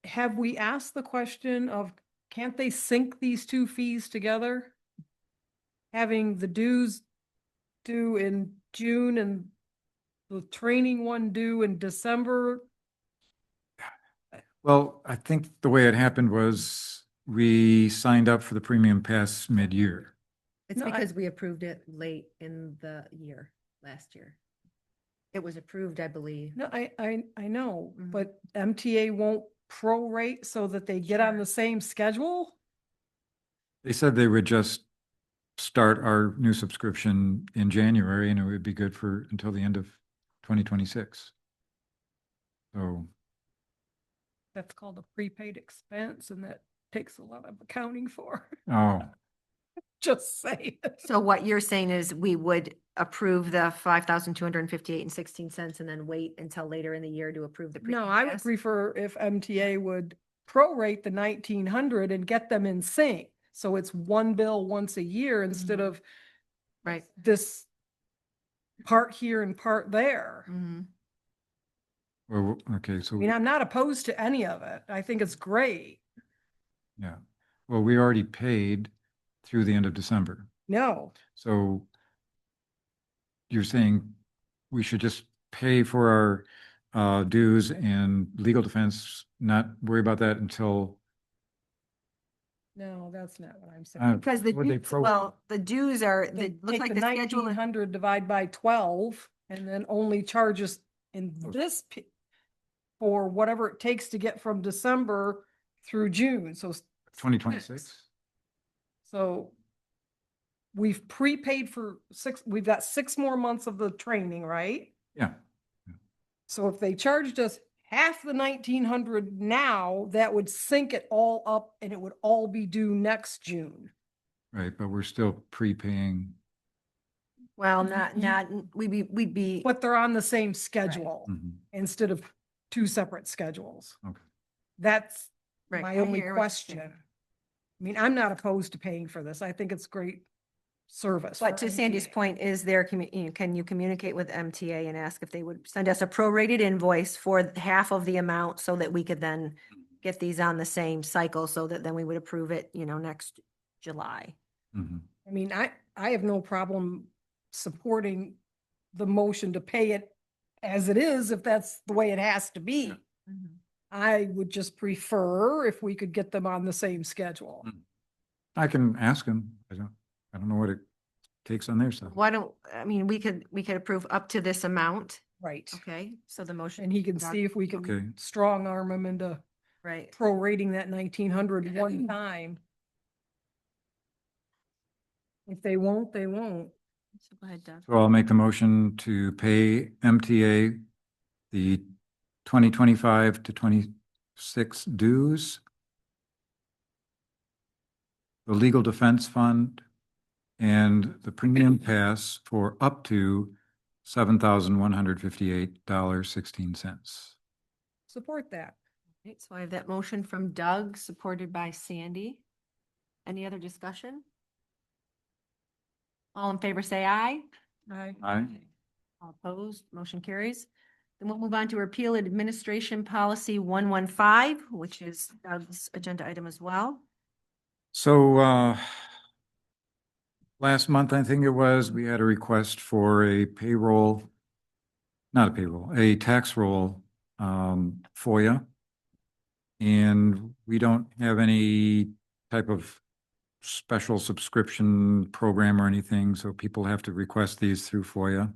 Have we asked the question of, can't they sync these two fees together? Having the dues due in June and the training one due in December? Well, I think the way it happened was we signed up for the premium pass mid-year. It's No, I- because we approved it late in the year, last year. It was approved, I believe. No, I know, Mhm. but MTA won't prorate so that they get on Sure. the same schedule? They said they would just start our new subscription in January and it would be good for until the end of 2026. So, That's called a prepaid expense and that takes a lot of accounting for, oh, just saying. So what you're saying is we would approve the 5,258.16 and then wait until later in the year to approve the. No, premium I would pass? prefer if MTA would prorate the 1,900 and get them in sync. So it's one bill once a year instead Mhm. of Right. this part here and part there. Mhm. well, okay, so, I mean, I'm not opposed to any of it. I think it's great. yeah. Well, we already paid through the end of December. No, So you're saying we should just pay for our dues and legal defense, not worry about that until, no, that's not what I'm Uh, saying. Because the Would they dues, pro- well, the dues are, They the, looks take like the the schedule. 1,900 divide by 12 and then only charges in this for whatever it takes to get from December through June. So 2026? So we've prepaid for we've got 6 more months of the training, right? Yeah, So if they charged us half the 1,900 now, that would sync it all up and it would all be due next June. right, but we're still prepaying. Well, not, we'd be, But they're on the same schedule Mhm. instead of 2 separate schedules. Okay. That's Right, my I only hear what you're question. saying. I mean, I'm not opposed to paying for this. I think it's great service. but for to Sandy's MTA. point, is there, can you communicate with MTA and ask if they would send us a prorated invoice for half of the amount so that we could then get these on the same cycle so that then we would approve it, next July? Mhm. I mean, I have no problem supporting the motion to pay it as it is, if that's the way it has to be. I would just prefer if we could get them on the same schedule. I can ask them. I don't know what it takes on their side. Why don't, I mean, we could approve up to this amount, Right. okay? So the motion. And he can Doc- see if we Okay. can strong arm him into Right. prorating that 1,900 one time. If they won't, they won't. So go ahead, Doug. So I'll make the motion to pay MTA the 2025 to 26 dues, the legal defense fund, and the premium pass for up to $7,158.16. Support that. Right, so I have that motion from Doug, supported by Sandy. Any other discussion? All in favor, say aye. Aye. Aye. All opposed, motion carries. Then we'll move on to repeal administration policy 115, which is Doug's agenda item as well. So, last month, I think it was, we had a request for a payroll, not a payroll, a tax roll, FOIA. And we don't have any type of special subscription program or anything, so people have to request these through FOIA.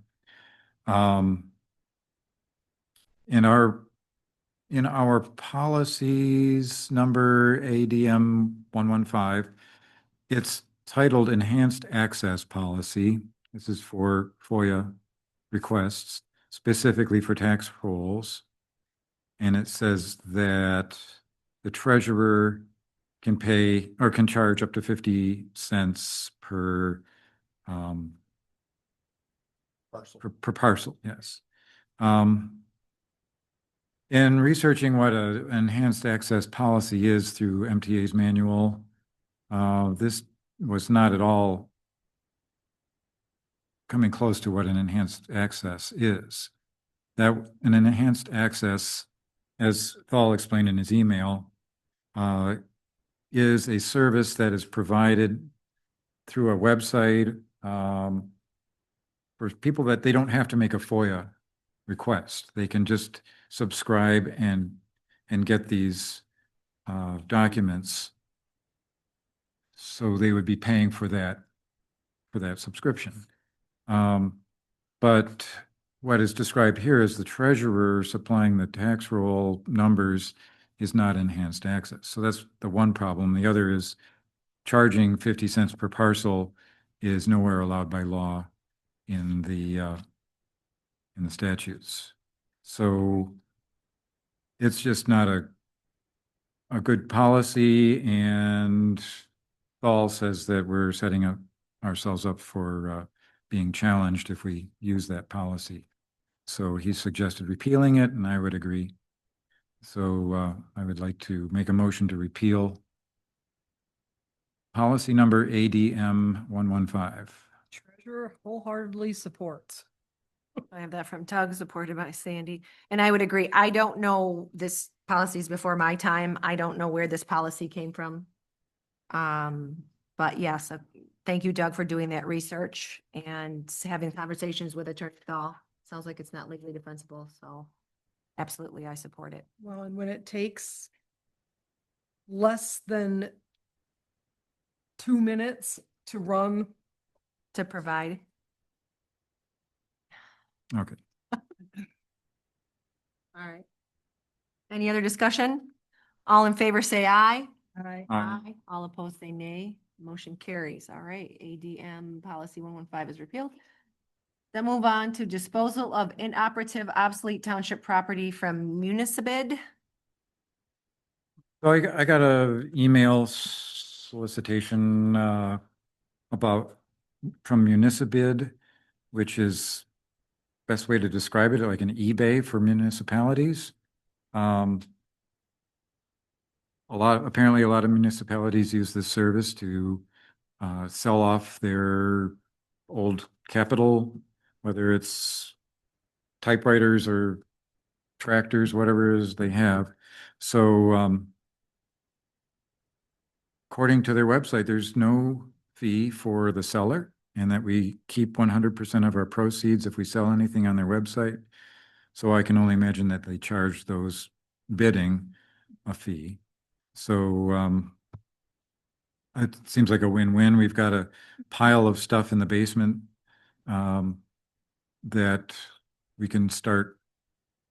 In our policies, number ADM 115, it's titled Enhanced Access Policy. This is for FOIA requests, specifically for tax rolls. And it says that the treasurer can pay or can charge up to 50 cents per Parcel. per parcel, yes. In researching what an enhanced access policy is through MTA's manual, this was not at all coming close to what an enhanced access is. That an enhanced access, as Thal explained in his email, is a service that is provided through a website for people that they don't have to make a FOIA request. They can just subscribe and get these documents. So they would be paying for that subscription. But what is described here is the treasurer supplying the tax roll numbers is not enhanced access. So that's the one problem. The other is charging 50 cents per parcel is nowhere allowed by law in the statutes. So it's just not a good policy, and Thal says that we're setting ourselves up for being challenged if we use that policy. So he suggested repealing it, and I would agree. So I would like to make a motion to repeal policy number ADM 115. Treasurer wholeheartedly supports. I have that from Doug, supported by Sandy. And I would agree. I don't know, this policy is before my time. I don't know where this policy came from. But yes, thank you, Doug, for doing that research and having conversations with Attorney Dahl. Sounds like it's not legally defensible, so absolutely, I support it. Well, and when it takes less than 2 minutes to run, To provide. Okay. All right. Any other discussion? All in favor, say aye. I, All opposed, say nay. Motion carries. All right, ADM policy 115 is repealed. Then move on to disposal of inoperative obsolete township property from Municipid. So I got a email solicitation about from Municipid, which is best way to describe it, like an eBay for municipalities. Apparently a lot of municipalities use this service to sell off their old capital, whether it's typewriters or tractors, whatever it is they have. So according to their website, there's no fee for the seller, and that we keep 100% of our proceeds if we sell anything on their website. So I can only imagine that they charge those bidding a fee. So it seems like a win-win. We've got a pile of stuff in the basement that we can start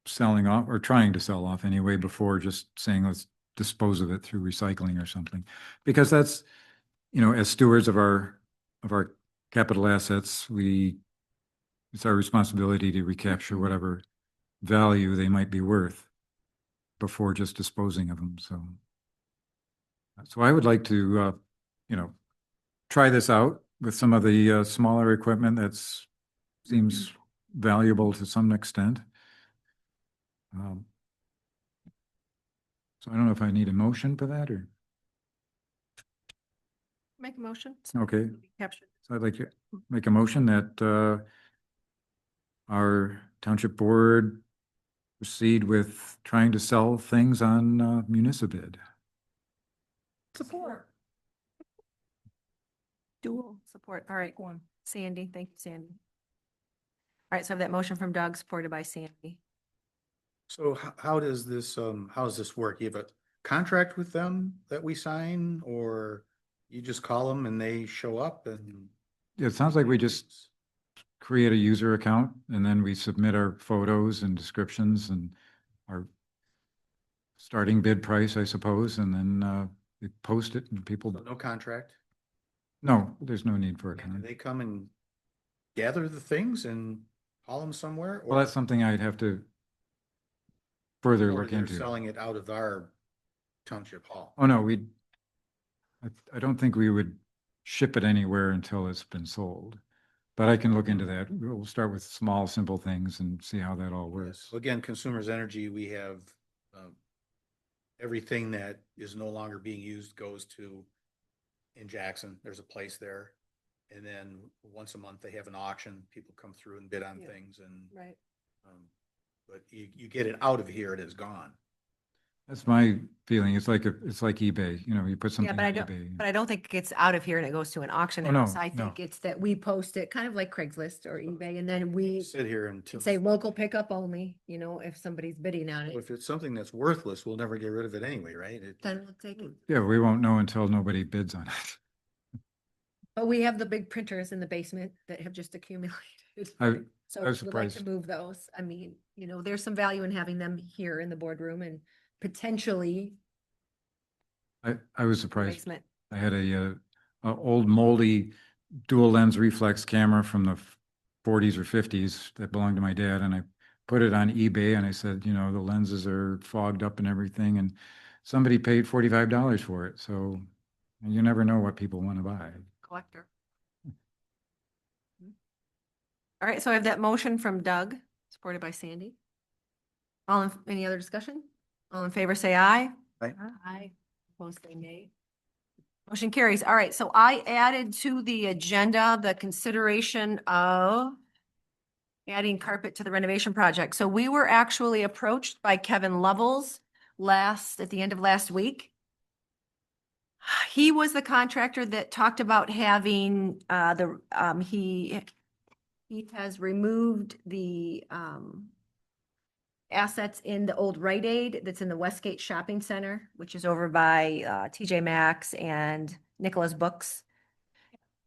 selling off, or trying to sell off anyway, before just saying let's dispose of it through recycling or something. Because that's, as stewards of our capital assets, it's our responsibility to recapture whatever value they might be worth before just disposing of them. So I would like to, try this out with some of the smaller equipment that seems valuable to some extent. So I don't know if I need a motion for that, or, Make a motion. okay. Captured. So I'd like to make a motion that our township board proceed with trying to sell things on Municipid. support. Dual support. All right, Sandy, thank you, Sandy. All right, so I have that motion from Doug, supported by Sandy. So how does this work? You have a contract with them that we sign, or you just call them and they show up and? Yeah, it sounds like we just create a user account, and then we submit our photos and descriptions and our starting bid price, I suppose, and then we post it and people. So no contract? No, there's no need for a And do contract. they come and gather the things and haul them somewhere? Well, that's something I'd have to further or look they're into. selling it out of our township hall? Oh, no, I don't think we would ship it anywhere until it's been sold. But I can look into that. We'll start with small, simple things and see how that all works. So again, Consumers Energy, we have everything that is no longer being used goes to in Jackson. There's a place there. And then once a month, they have an auction, people come through and bid on Yeah. things and, Right. but you get it out of here, it is gone. That's my feeling. It's like, it's like eBay, you know, you put Yeah, something but I on don't, eBay. but I don't think it gets out of here and it goes to an auction Oh, no, house. I no. think it's that we post it kind of like Craigslist or eBay, and then we Sit here until, say local pickup only, you know, if somebody's bidding on it, if it's something that's worthless, we'll never get rid of it anyway, right? then we'll take it. Yeah, we won't know until nobody bids on it. But we have the big printers in the basement that have just accumulated. So I was we'd like to surprised. move those. I mean, you know, there's some value in having them here in the boardroom and potentially I was surprised. basement. I had a old moldy dual lens reflex camera from the 40s or 50s that belonged to my dad, and I put it on eBay and I said, you know, the lenses are fogged up and everything, and somebody paid $45 for it. So you never know what people want to buy. Collector. All right, so I have that motion from Doug, supported by Sandy. Any other discussion? All in favor, say aye. Aye. Aye. Opposed, say nay. Motion carries. All right, so I added to the agenda the consideration of adding carpet to the renovation project. So we were actually approached by Kevin Levels at the end of last week. He was the contractor that talked about having, he has removed the, assets in the old Rite Aid that's in the Westgate Shopping Center, which is over by, TJ Maxx and Nicholas Books.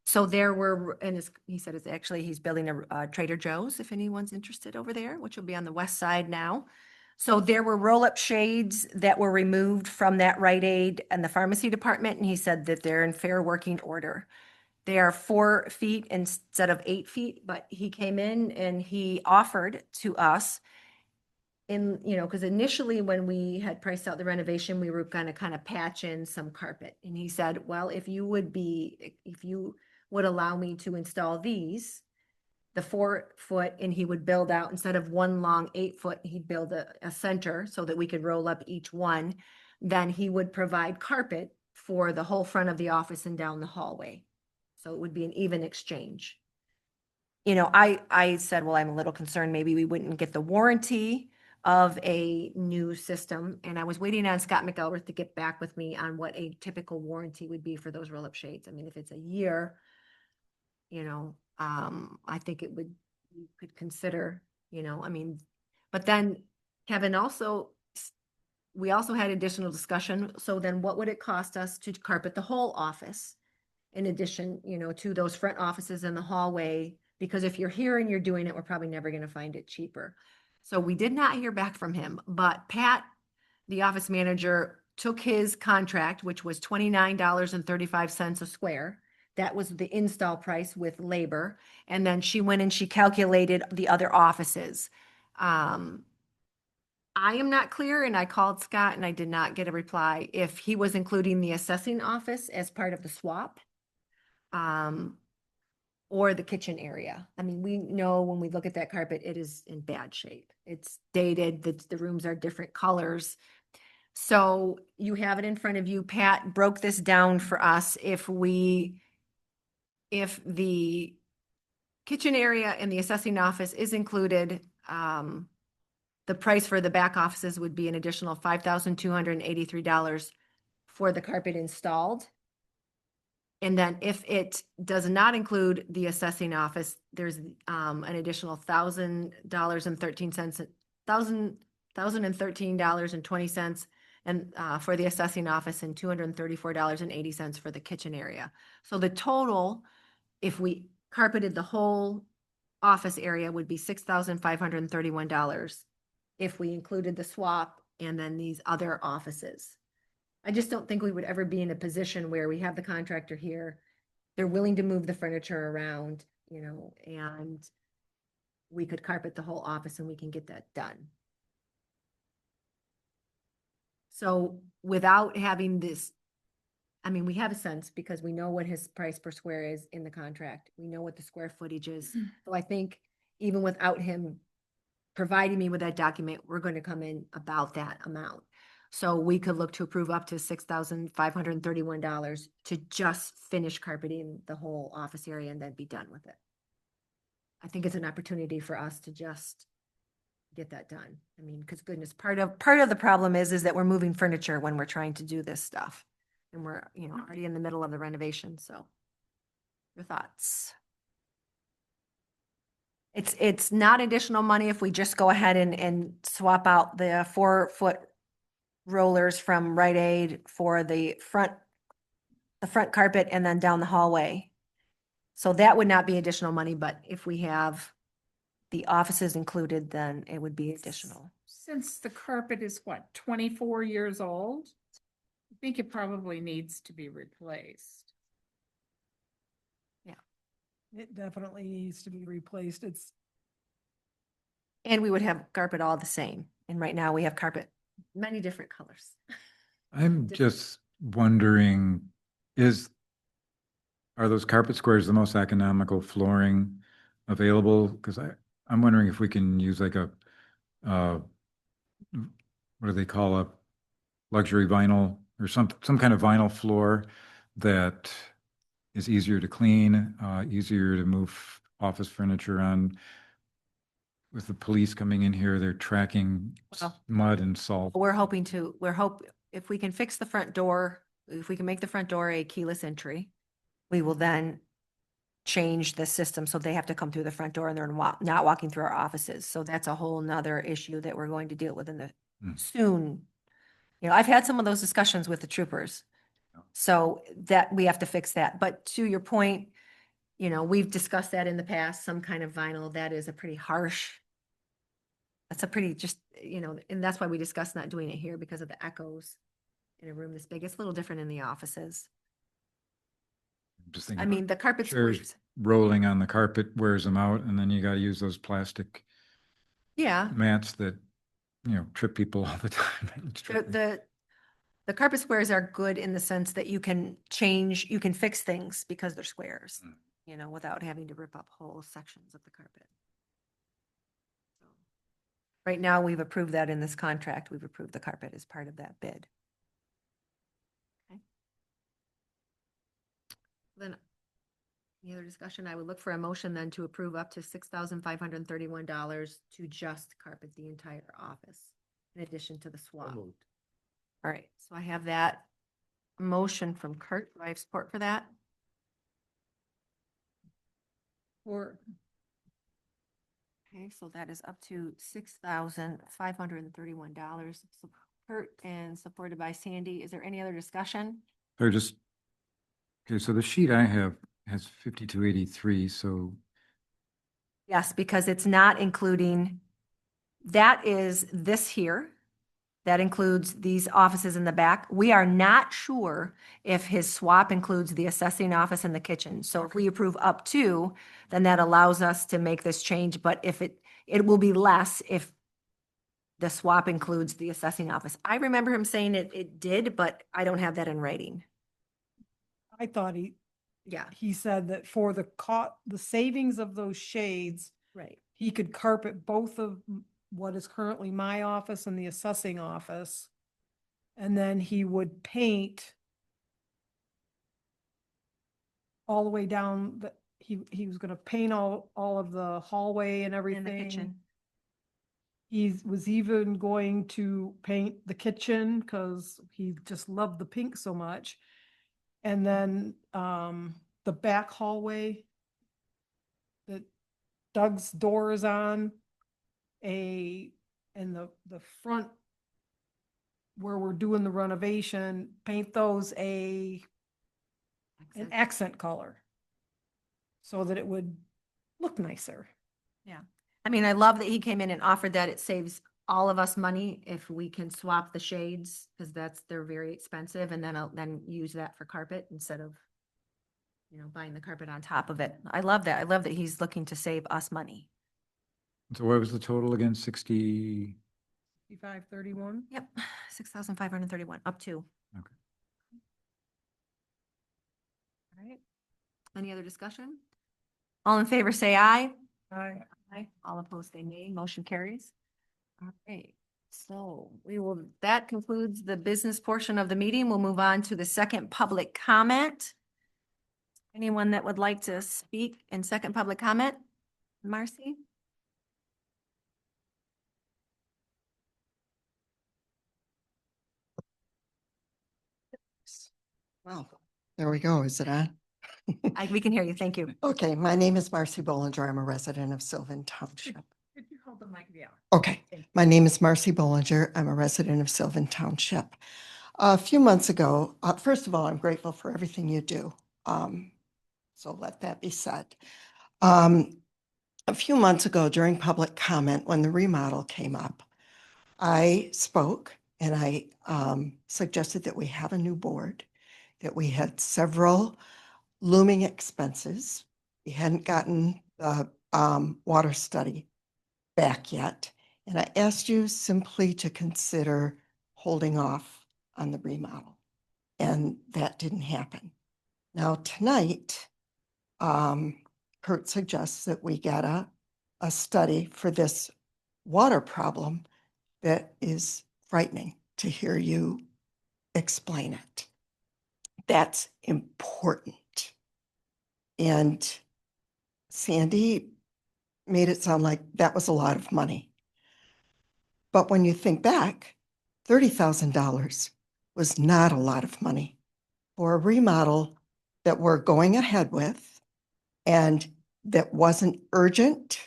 So there were, and he said he's building a Trader Joe's, if anyone's interested over there, which will be on the west side now. So there were roll-up shades that were removed from that Rite Aid and the pharmacy department, and he said that they're in fair working order. They are 4 feet instead of 8 feet, but he came in and he offered to us because initially when we had priced out the renovation, we were gonna kind of patch in some carpet. And he said, well, if you would allow me to install these, the 4 foot, and he would build out, instead of one long 8 foot, he'd build a center so that we could roll up each one. Then he would provide carpet for the whole front of the office and down the hallway. So it would be an even exchange. You know, I said, well, I'm a little concerned, maybe we wouldn't get the warranty of a new system. And I was waiting on Scott McElrath to get back with me on what a typical warranty would be for those roll-up shades. I mean, if it's a year, I think you could consider, but then Kevin we also had additional discussion. So then what would it cost us to carpet the whole office? In addition, to those front offices in the hallway, because if you're here and you're doing it, we're probably never going to find it cheaper. So we did not hear back from him, but Pat, the office manager, took his contract, which was $29.35 a square. That was the install price with labor. And then she went and she calculated the other offices. I am not clear, and I called Scott and I did not get a reply if he was including the assessing office as part of the swap. Or the kitchen area. I mean, we know when we look at that carpet, it is in bad shape. It's dated, the rooms are different colors. So you have it in front of you. Pat broke this down for us. If the kitchen area and the assessing office is included, the price for the back offices would be an additional $5,283 for the carpet installed. And then if it does not include the assessing office, there's an additional $1,013, $1,013.20 and for the assessing office and $234.80 for the kitchen area. So the total, if we carpeted the whole office area, would be $6,531 if we included the swap and then these other offices. I just don't think we would ever be in a position where we have the contractor here, they're willing to move the furniture around, and we could carpet the whole office and we can get that done. So without having this, I mean, we have a sense because we know what his price per square is in the contract. We know what the square footage is. So I think even without him providing me with that document, we're going to come in about that amount. So we could look to approve up to $6,531 to just finish carpeting the whole office area and then be done with it. I think it's an opportunity for us to just get that done. I mean, because goodness, part of the problem is that we're moving furniture when we're trying to do this stuff. And we're, already in the middle of the renovation, so. Your thoughts? It's not additional money if we just go ahead and swap out the 4-foot rollers from Rite Aid for the front carpet and then down the hallway. So that would not be additional money, but if we have the offices included, then it would be additional. Since the carpet is what, 24 years old? I think it probably needs to be replaced. It definitely needs to be replaced. It's, And we would have carpet all the same. And right now we have carpet, many different colors. I'm Different. just wondering, are those carpet squares the most economical flooring available? Because I'm wondering if we can use like a, what do they call a luxury vinyl or some kind of vinyl floor that is easier to clean, easier to move office furniture on. With the police coming in here, they're tracking Well, mud and salt. If we can fix the front door, if we can make the front door a keyless entry, we will then change the system so they have to come through the front door and they're not walking through our offices. So that's a whole nother issue that we're going to deal with in the soon. I've had some of those discussions with the troopers. So that we have to fix that. But to your point, we've discussed that in the past, some kind of vinyl that is a pretty harsh. That's a pretty and that's why we discussed not doing it here because of the echoes in a room this big. It's a little different in the offices. Just I thinking mean, the carpet chairs squeeze. rolling on the carpet wears them out, and then you got to use those plastic Yeah, mats that, trip people all the time. It's trippy. the carpet squares are good in the sense that you can fix things because they're squares, without having to rip up whole sections of the carpet. So, right now, we've approved that in this contract. We've approved the carpet as part of that bid. Okay. Then, any other discussion? I would look for a motion then to approve up to $6,531 to just carpet the entire office in addition to the swap. All right, so I have that motion from Kurt. Do I have support for that? or Okay, so that is up to $6,531. Kurt and supported by Sandy. Is there any other discussion? Okay, so the sheet I have has 5283, so Yes, because it's not including, that is this here. That includes these offices in the back. We are not sure if his swap includes the assessing office and the kitchen. So if we approve up to, then that allows us to make this change. But if it will be less if the swap includes the assessing office. I remember him saying it did, but I don't have that in writing. I thought Yeah, he said that for the savings of those shades, right. he could carpet both of what is currently my office and the assessing office. And then he would paint all the way down he was gonna paint all of the hallway and In the everything. kitchen. He was even going to paint the kitchen because he just loved the pink so much. And then the back hallway that Doug's door is on, and the front where we're doing the renovation, paint those an accent color so that it would look nicer. I mean, I love that he came in and offered that. It saves all of us money if we can swap the shades, because they're very expensive, and then use that for carpet instead of, buying the carpet on top of it. I love that. I love that he's looking to save us money. so what was the total again? 60? 5531. Yep, 6,531, up to. Okay. All right. Any other discussion? All in favor, say aye. Aye. Aye. All opposed, say nay. Motion carries. All right. So that concludes the business portion of the meeting. We'll move on to the second public comment. Anyone that would like to speak in second public comment? Marcy? Well, there we go. Is it on? We can hear you. Thank you. Okay, my name is Marcy Bollinger. I'm a resident of Sylvan Township. Could you hold the mic down? Okay, my name is Marcy Bollinger. I'm a resident of Sylvan Township. A few months ago, first of all, I'm grateful for everything you do. So let that be said. A few months ago during public comment, when the remodel came up, I spoke and I suggested that we have a new board, that we had several looming expenses. We hadn't gotten the water study back yet. And I asked you simply to consider holding off on the remodel. And that didn't happen. Now tonight, Kurt suggests that we get a study for this water problem that is frightening to hear you explain it. That's important. And Sandy made it sound like that was a lot of money. But when you think back, $30,000 was not a lot of money for a remodel that we're going ahead with and that wasn't urgent.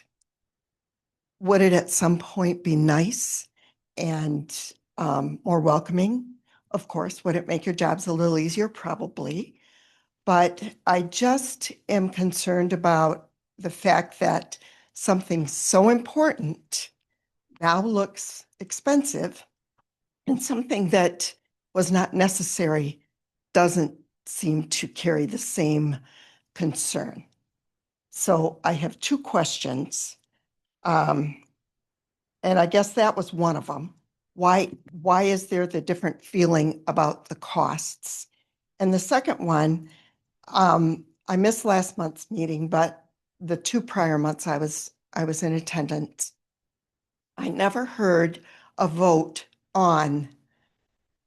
Would it at some point be nice and more welcoming? Of course. Would it make your jobs a little easier? Probably. But I just am concerned about the fact that something so important now looks expensive, and something that was not necessary doesn't seem to carry the same concern. So I have two questions. And I guess that was one of them. Why is there the different feeling about the costs? And the second one, I missed last month's meeting, but the two prior months I was in attendance. I never heard a vote on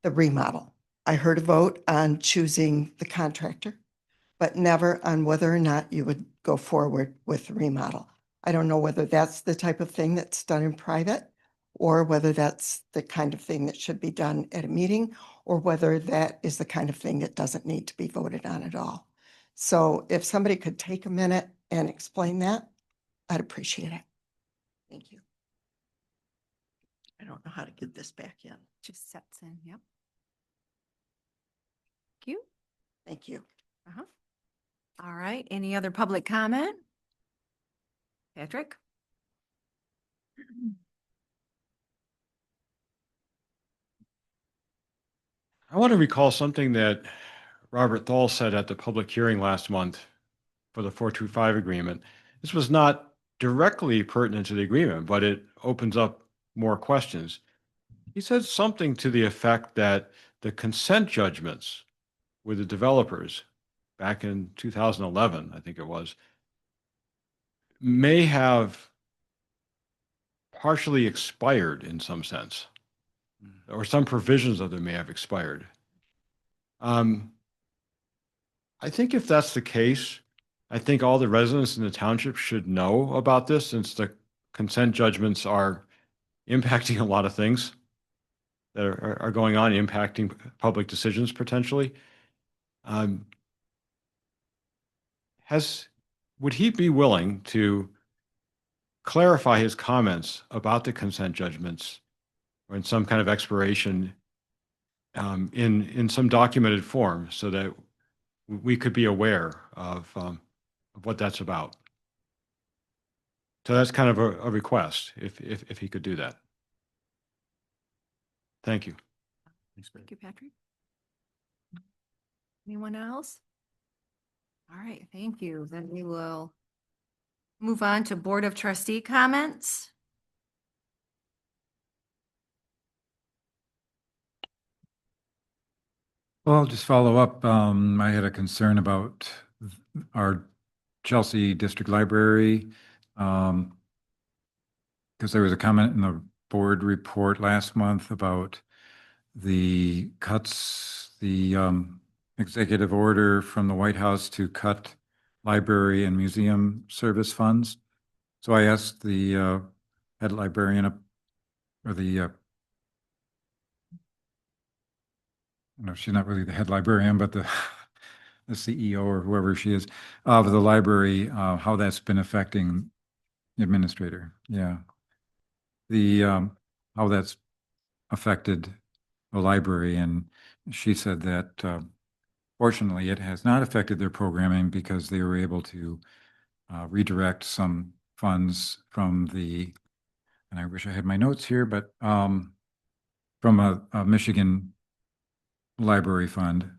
the remodel. I heard a vote on choosing the contractor, but never on whether or not you would go forward with the remodel. I don't know whether that's the type of thing that's done in private, or whether that's the kind of thing that should be done at a meeting, or whether that is the kind of thing that doesn't need to be voted on at all. So if somebody could take a minute and explain that, I'd appreciate it. Thank you. I don't know how to get this back in. Just sets in, yep. Thank you. Thank you. All right, any other public comment? Patrick? I want to recall something that Robert Thal said at the public hearing last month for the 425 agreement. This was not directly pertinent to the agreement, but it opens up more questions. He said something to the effect that the consent judgments with the developers back in 2011, I think it was, may have partially expired in some sense, or some provisions of them may have expired. I think if that's the case, I think all the residents in the township should know about this, since the consent judgments are impacting a lot of things that are going on, impacting public decisions potentially. Would he be willing to clarify his comments about the consent judgments or in some kind of expiration in some documented form, so that we could be aware of what that's about? So that's kind of a request, if he could do that. Thank you. Thank you, Patrick. Anyone else? All right, thank you. Then we will move on to Board of Trustee comments. Well, I'll just follow up. I had a concern about our Chelsea District Library. Because there was a comment in the board report last month about the cuts, the executive order from the White House to cut library and museum service funds. So I asked the head librarian or the no, she's not really the head librarian, but the CEO or whoever she is of the library, how that's been affecting the administrator. Yeah. The, how that's affected the library. And she said that, fortunately, it has not affected their programming because they were able to redirect some funds from the, and I wish I had my notes here, but from a Michigan library fund.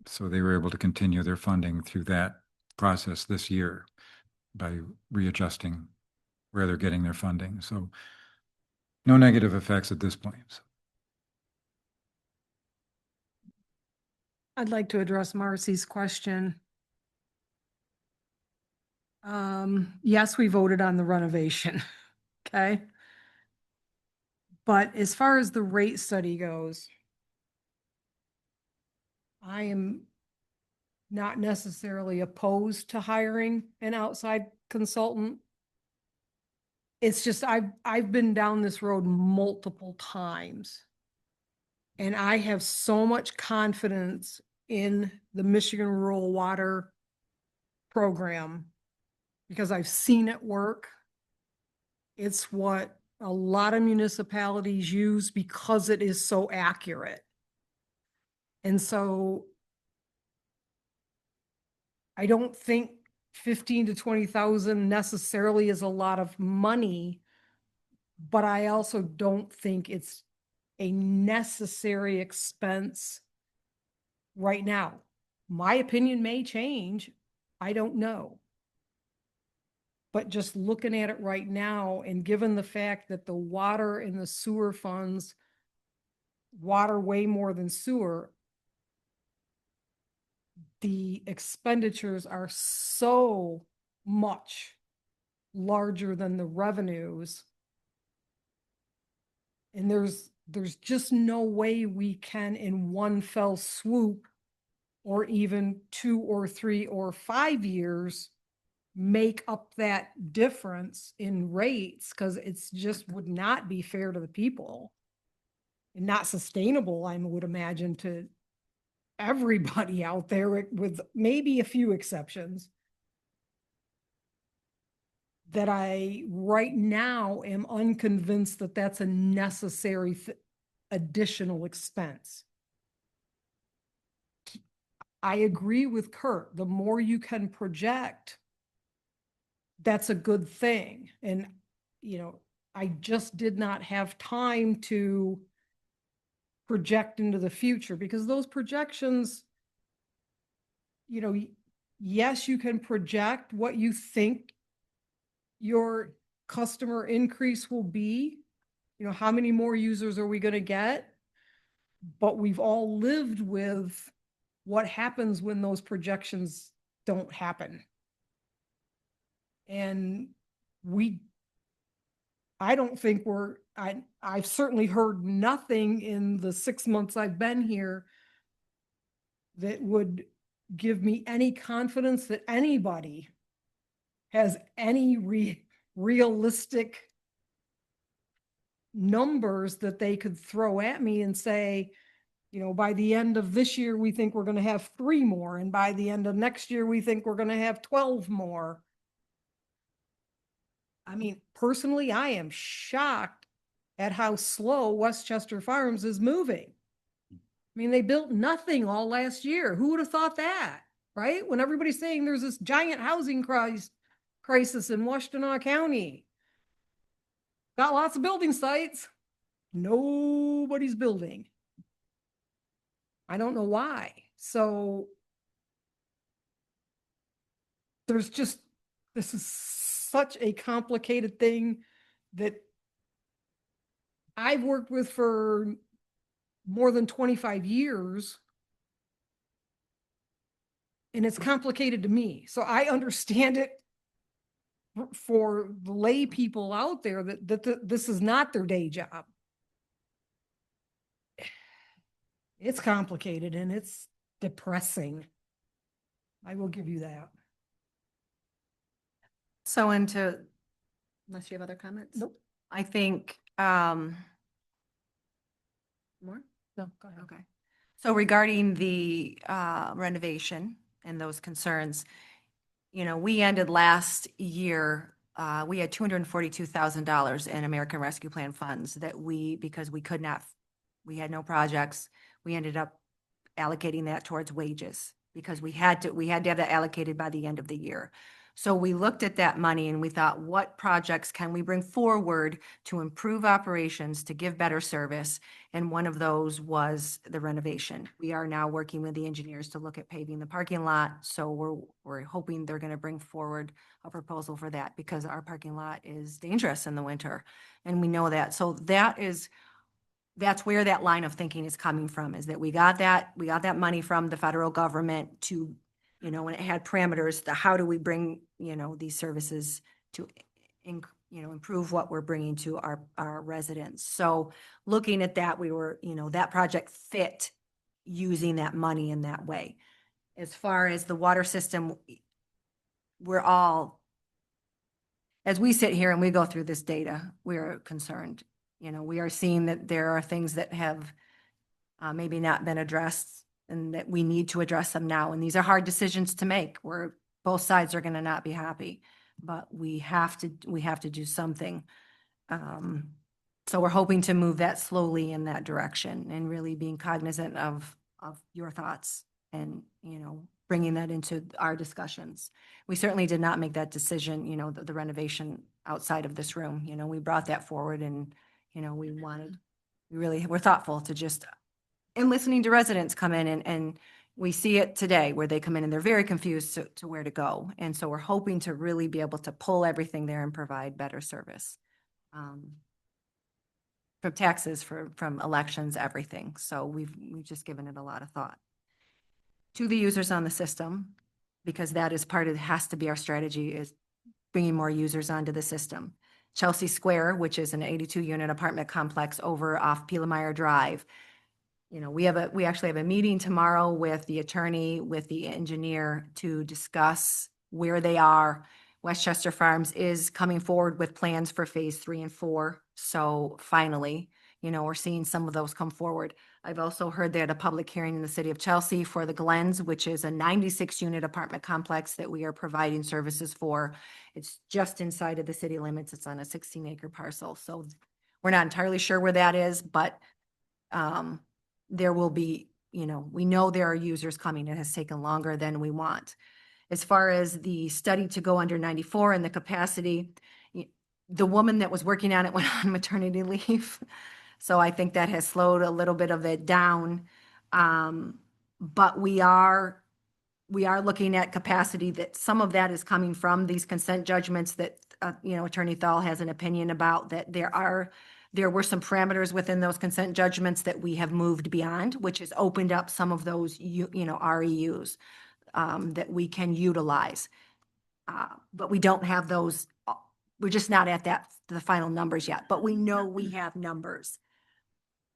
So they were able to continue their funding through that process this year by readjusting where they're getting their funding. So no negative effects at this point. I'd like to address Marcy's question. Yes, we voted on the renovation, okay? But as far as the rate study goes, I am not necessarily opposed to hiring an outside consultant. It's just I've been down this road multiple times. And I have so much confidence in the Michigan Rural Water program because I've seen it work. It's what a lot of municipalities use because it is so accurate. And so I don't think 15 to 20,000 necessarily is a lot of money, but I also don't think it's a necessary expense right now. My opinion may change. I don't know. But just looking at it right now, and given the fact that the water and the sewer funds, water way more than sewer, the expenditures are so much larger than the revenues. And there's just no way we can in one fell swoop, or even 2 or 3 or 5 years, make up that difference in rates, because it's just would not be fair to the people and not sustainable, I would imagine, to everybody out there, with maybe a few exceptions. That I right now am unconvinced that that's a necessary additional expense. I agree with Kurt. The more you can project, that's a good thing. And, you know, I just did not have time to project into the future, because those projections, you know, yes, you can project what you think your customer increase will be. You know, how many more users are we going to get? But we've all lived with what happens when those projections don't happen. And I don't think I've certainly heard nothing in the 6 months I've been here that would give me any confidence that anybody has any realistic numbers that they could throw at me and say, you know, by the end of this year, we think we're going to have 3 more. And by the end of next year, we think we're going to have 12 more. I mean, personally, I am shocked at how slow Westchester Farms is moving. I mean, they built nothing all last year. Who would have thought that, right? When everybody's saying there's this giant housing crisis in Washtenaw County. Got lots of building sites. Nobody's building. I don't know why. So there's just, this is such a complicated thing that I've worked with for more than 25 years. And it's complicated to me. So I understand it for the lay people out there that this is not their day job. It's complicated and it's depressing. I will give you that. So into, unless you have other comments? Nope. I think, more? No, go ahead. Okay. So regarding the renovation and those concerns, you know, we ended last year, we had $242,000 in American Rescue Plan funds that because we could not, we had no projects, we ended up allocating that towards wages because we had to have that allocated by the end of the year. So we looked at that money and we thought, what projects can we bring forward to improve operations, to give better service? And one of those was the renovation. We are now working with the engineers to look at paving the parking lot. So we're hoping they're going to bring forward a proposal for that because our parking lot is dangerous in the winter. And we know that. So that's where that line of thinking is coming from, is that we got that money from the federal government to, you know, when it had parameters, how do we bring, you know, these services to, improve what we're bringing to our residents. So looking at that, we were, you know, that project fit using that money in that way. As far as the water system, as we sit here and we go through this data, we're concerned. You know, we are seeing that there are things that have maybe not been addressed and that we need to address them now. And these are hard decisions to make where both sides are going to not be happy, but we have to do something. So we're hoping to move that slowly in that direction and really being cognizant of your thoughts and, you know, bringing that into our discussions. We certainly did not make that decision, you know, the renovation outside of this room. You know, we brought that forward and, you know, we're thoughtful to just, and listening to residents come in and we see it today where they come in and they're very confused to where to go. And so we're hoping to really be able to pull everything there and provide better service. From taxes, from elections, everything. So we've just given it a lot of thought. To the users on the system, because that is has to be our strategy, is bringing more users onto the system. Chelsea Square, which is an 82-unit apartment complex over off Pilameyer Drive. You know, we actually have a meeting tomorrow with the attorney, with the engineer to discuss where they are. Westchester Farms is coming forward with plans for phase 3 and 4. So finally, you know, we're seeing some of those come forward. I've also heard they had a public hearing in the city of Chelsea for the Glens, which is a 96-unit apartment complex that we are providing services for. It's just inside of the city limits. It's on a 16-acre parcel. So we're not entirely sure where that is, but there will be, you know, we know there are users coming. It has taken longer than we want. As far as the study to go under 94 and the capacity, the woman that was working on it went on maternity leave. So I think that has slowed a little bit of it down. But we are looking at capacity, that some of that is coming from these consent judgments that, you know, Attorney Thal has an opinion about, that there were some parameters within those consent judgments that we have moved beyond, which has opened up some of those, you know, REUs that we can utilize. But we don't have those, we're just not at the final numbers yet, but we know we have numbers.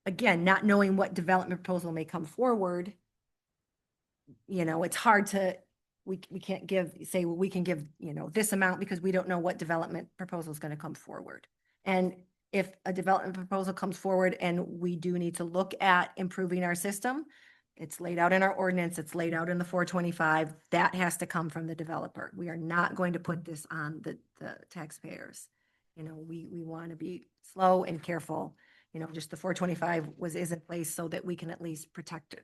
Again, not knowing what development proposal may come forward, you know, it's hard to, we can't say, well, we can give, you know, this amount because we don't know what development proposal is going to come forward. And if a development proposal comes forward and we do need to look at improving our system, it's laid out in our ordinance, it's laid out in the 425, that has to come from the developer. We are not going to put this on the taxpayers. You know, we want to be slow and careful. You know, just the 425 is in place so that we can at least protect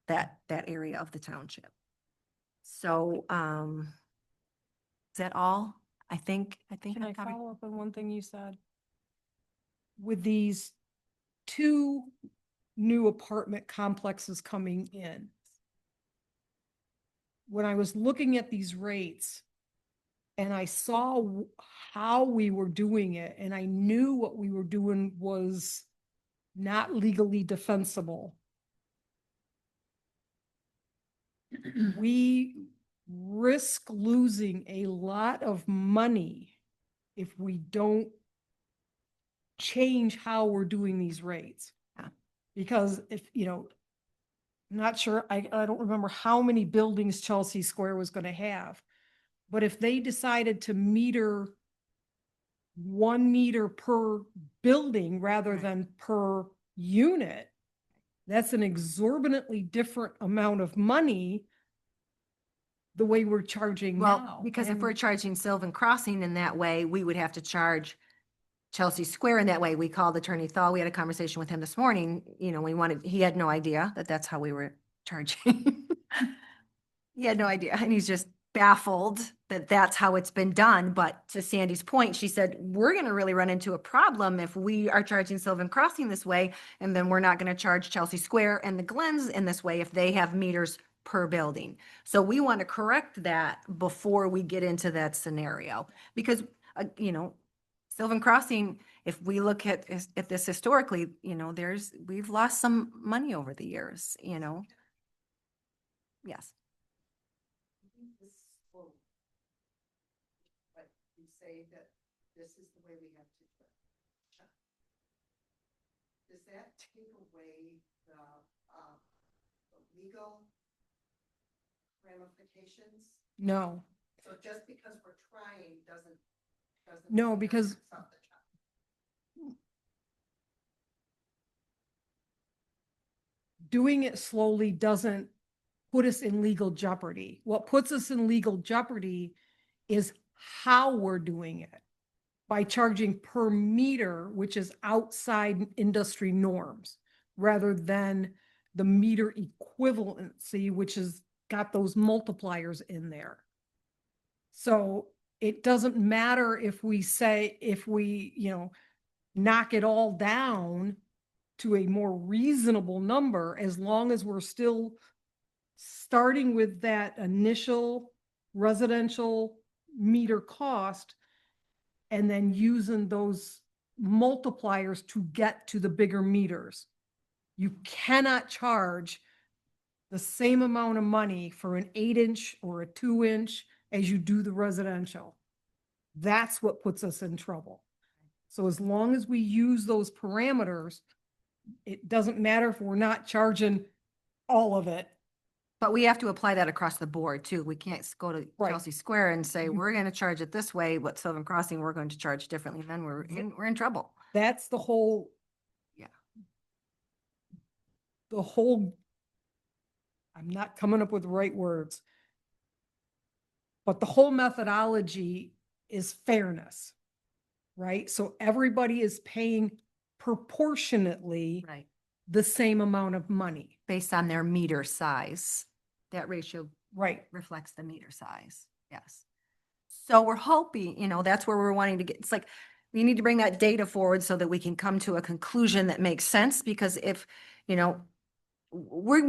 that area of the township. So, is that all? I think. Can I I've covered- follow up on one thing you said? With these 2 new apartment complexes coming in, when I was looking at these rates and I saw how we were doing it, and I knew what we were doing was not legally defensible, we risk losing a lot of money if we don't change how we're doing these rates. Yeah. Because if, I'm not sure, I don't remember how many buildings Chelsea Square was gonna have. But if they decided to meter 1 meter per building rather Right. than per unit, that's an exorbitantly different amount of money the way we're charging Well, now. because if And- we're charging Sylvan Crossing in that way, we would have to charge Chelsea Square in that way. We called Attorney Thal. We had a conversation with him this morning. He had no idea that that's how we were charging. He had no idea, and he's just baffled that that's how it's been done. But to Sandy's point, she said, we're going to really run into a problem if we are charging Sylvan Crossing this way, and then we're not going to charge Chelsea Square and the Glens in this way if they have meters per building. So we want to correct that before we get into that scenario, because, Sylvan Crossing, if we look at this historically, we've lost some money over the years, Yes. But you say that this is the way we have to do it. Does that take away the legal ramifications? No, So just because we're trying doesn't. No, mean that because- it's not the job. doing it slowly doesn't put us in legal jeopardy. What puts us in legal jeopardy is how we're doing it by charging per meter, which is outside industry norms, rather than the meter equivalency, which has got those multipliers in there. So it doesn't matter if we knock it all down to a more reasonable number, as long as we're still starting with that initial residential meter cost and then using those multipliers to get to the bigger meters. You cannot charge the same amount of money for an 8-inch or a 2-inch as you do the residential. That's what puts us in trouble. So as long as we use those parameters, it doesn't matter if we're not charging all of it. But we have to apply that across the board too. We can't go to Right. Chelsea Square and say, You- we're going to charge it this way, but Sylvan Crossing, we're going to charge differently. Then we're in trouble. That's the whole. Yeah. The whole, I'm not coming up with the right words. But the whole methodology is fairness, right? So everybody is paying proportionately Right. the same amount of money. Based on their meter size. That ratio Right. reflects the meter size. Yes. So we're hoping, that's where we're wanting to get. It's like, we need to bring that data forward so that we can come to a conclusion that makes sense, because if, we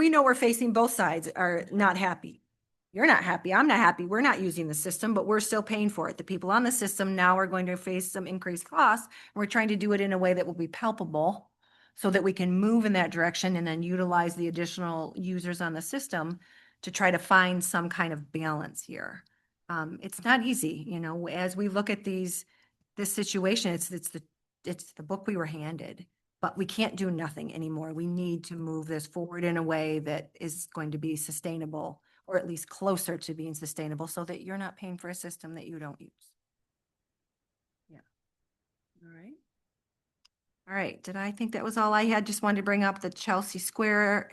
know we're facing both sides are not happy. You're not happy. I'm not happy. We're not using the system, but we're still paying for it. The people on the system now are going to face some increased costs. And we're trying to do it in a way that will be palpable so that we can move in that direction and then utilize the additional users on the system to try to find some kind of balance here. It's not easy, as we look at this situation, it's the book we were handed, but we can't do nothing anymore. We need to move this forward in a way that is going to be sustainable, or at least closer to being sustainable, so that you're not paying for a system that you don't use. Yeah. All right. All right. I think that was all I had. Just wanted to bring up the Chelsea Square,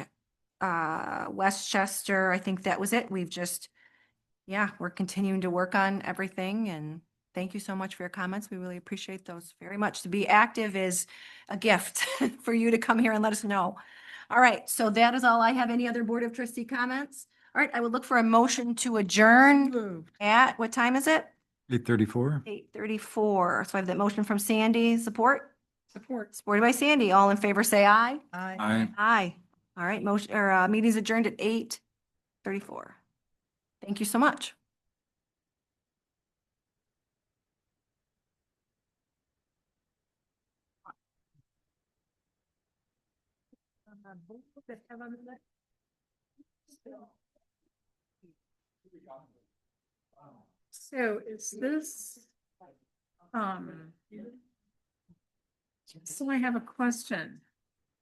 Westchester. I think that was it. We're continuing to work on everything, and thank you so much for your comments. We really appreciate those very much. To be active is a gift for you to come here and let us know. All right. So that is all I have. Any other Board of Trustee comments? All right, I would look for a motion to adjourn Moved. at, what time is it? 8:34? 8:34. So I have that motion from Sandy. Support? Support. Supported by Sandy. All in favor, say aye. Aye. Aye. All right, meeting's adjourned at 8:34. Thank you so much. So is this So I have a question.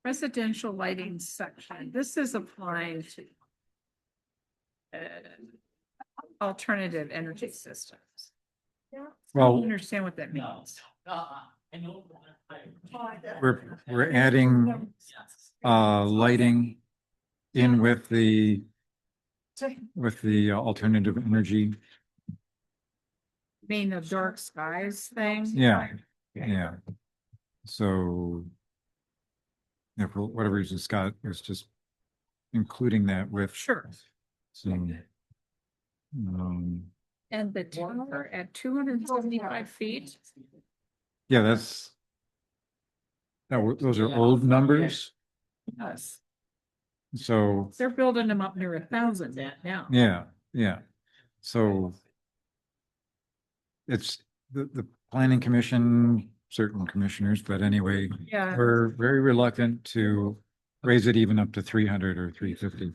Residential lighting section, this is applying to alternative energy systems. I don't Well, understand what that means. we're adding lighting in with the alternative energy. Mean the dark skies thing? Yeah, yeah. So for whatever reason, Scott was just including that with Sure. some And the tower at 275 feet? yeah, those are old numbers. Yes. So, They're building them up near 1,000 now. yeah, yeah. So it's the planning commission, certain commissioners, but anyway, Yeah. we're very reluctant to raise it even up to 300 or 350.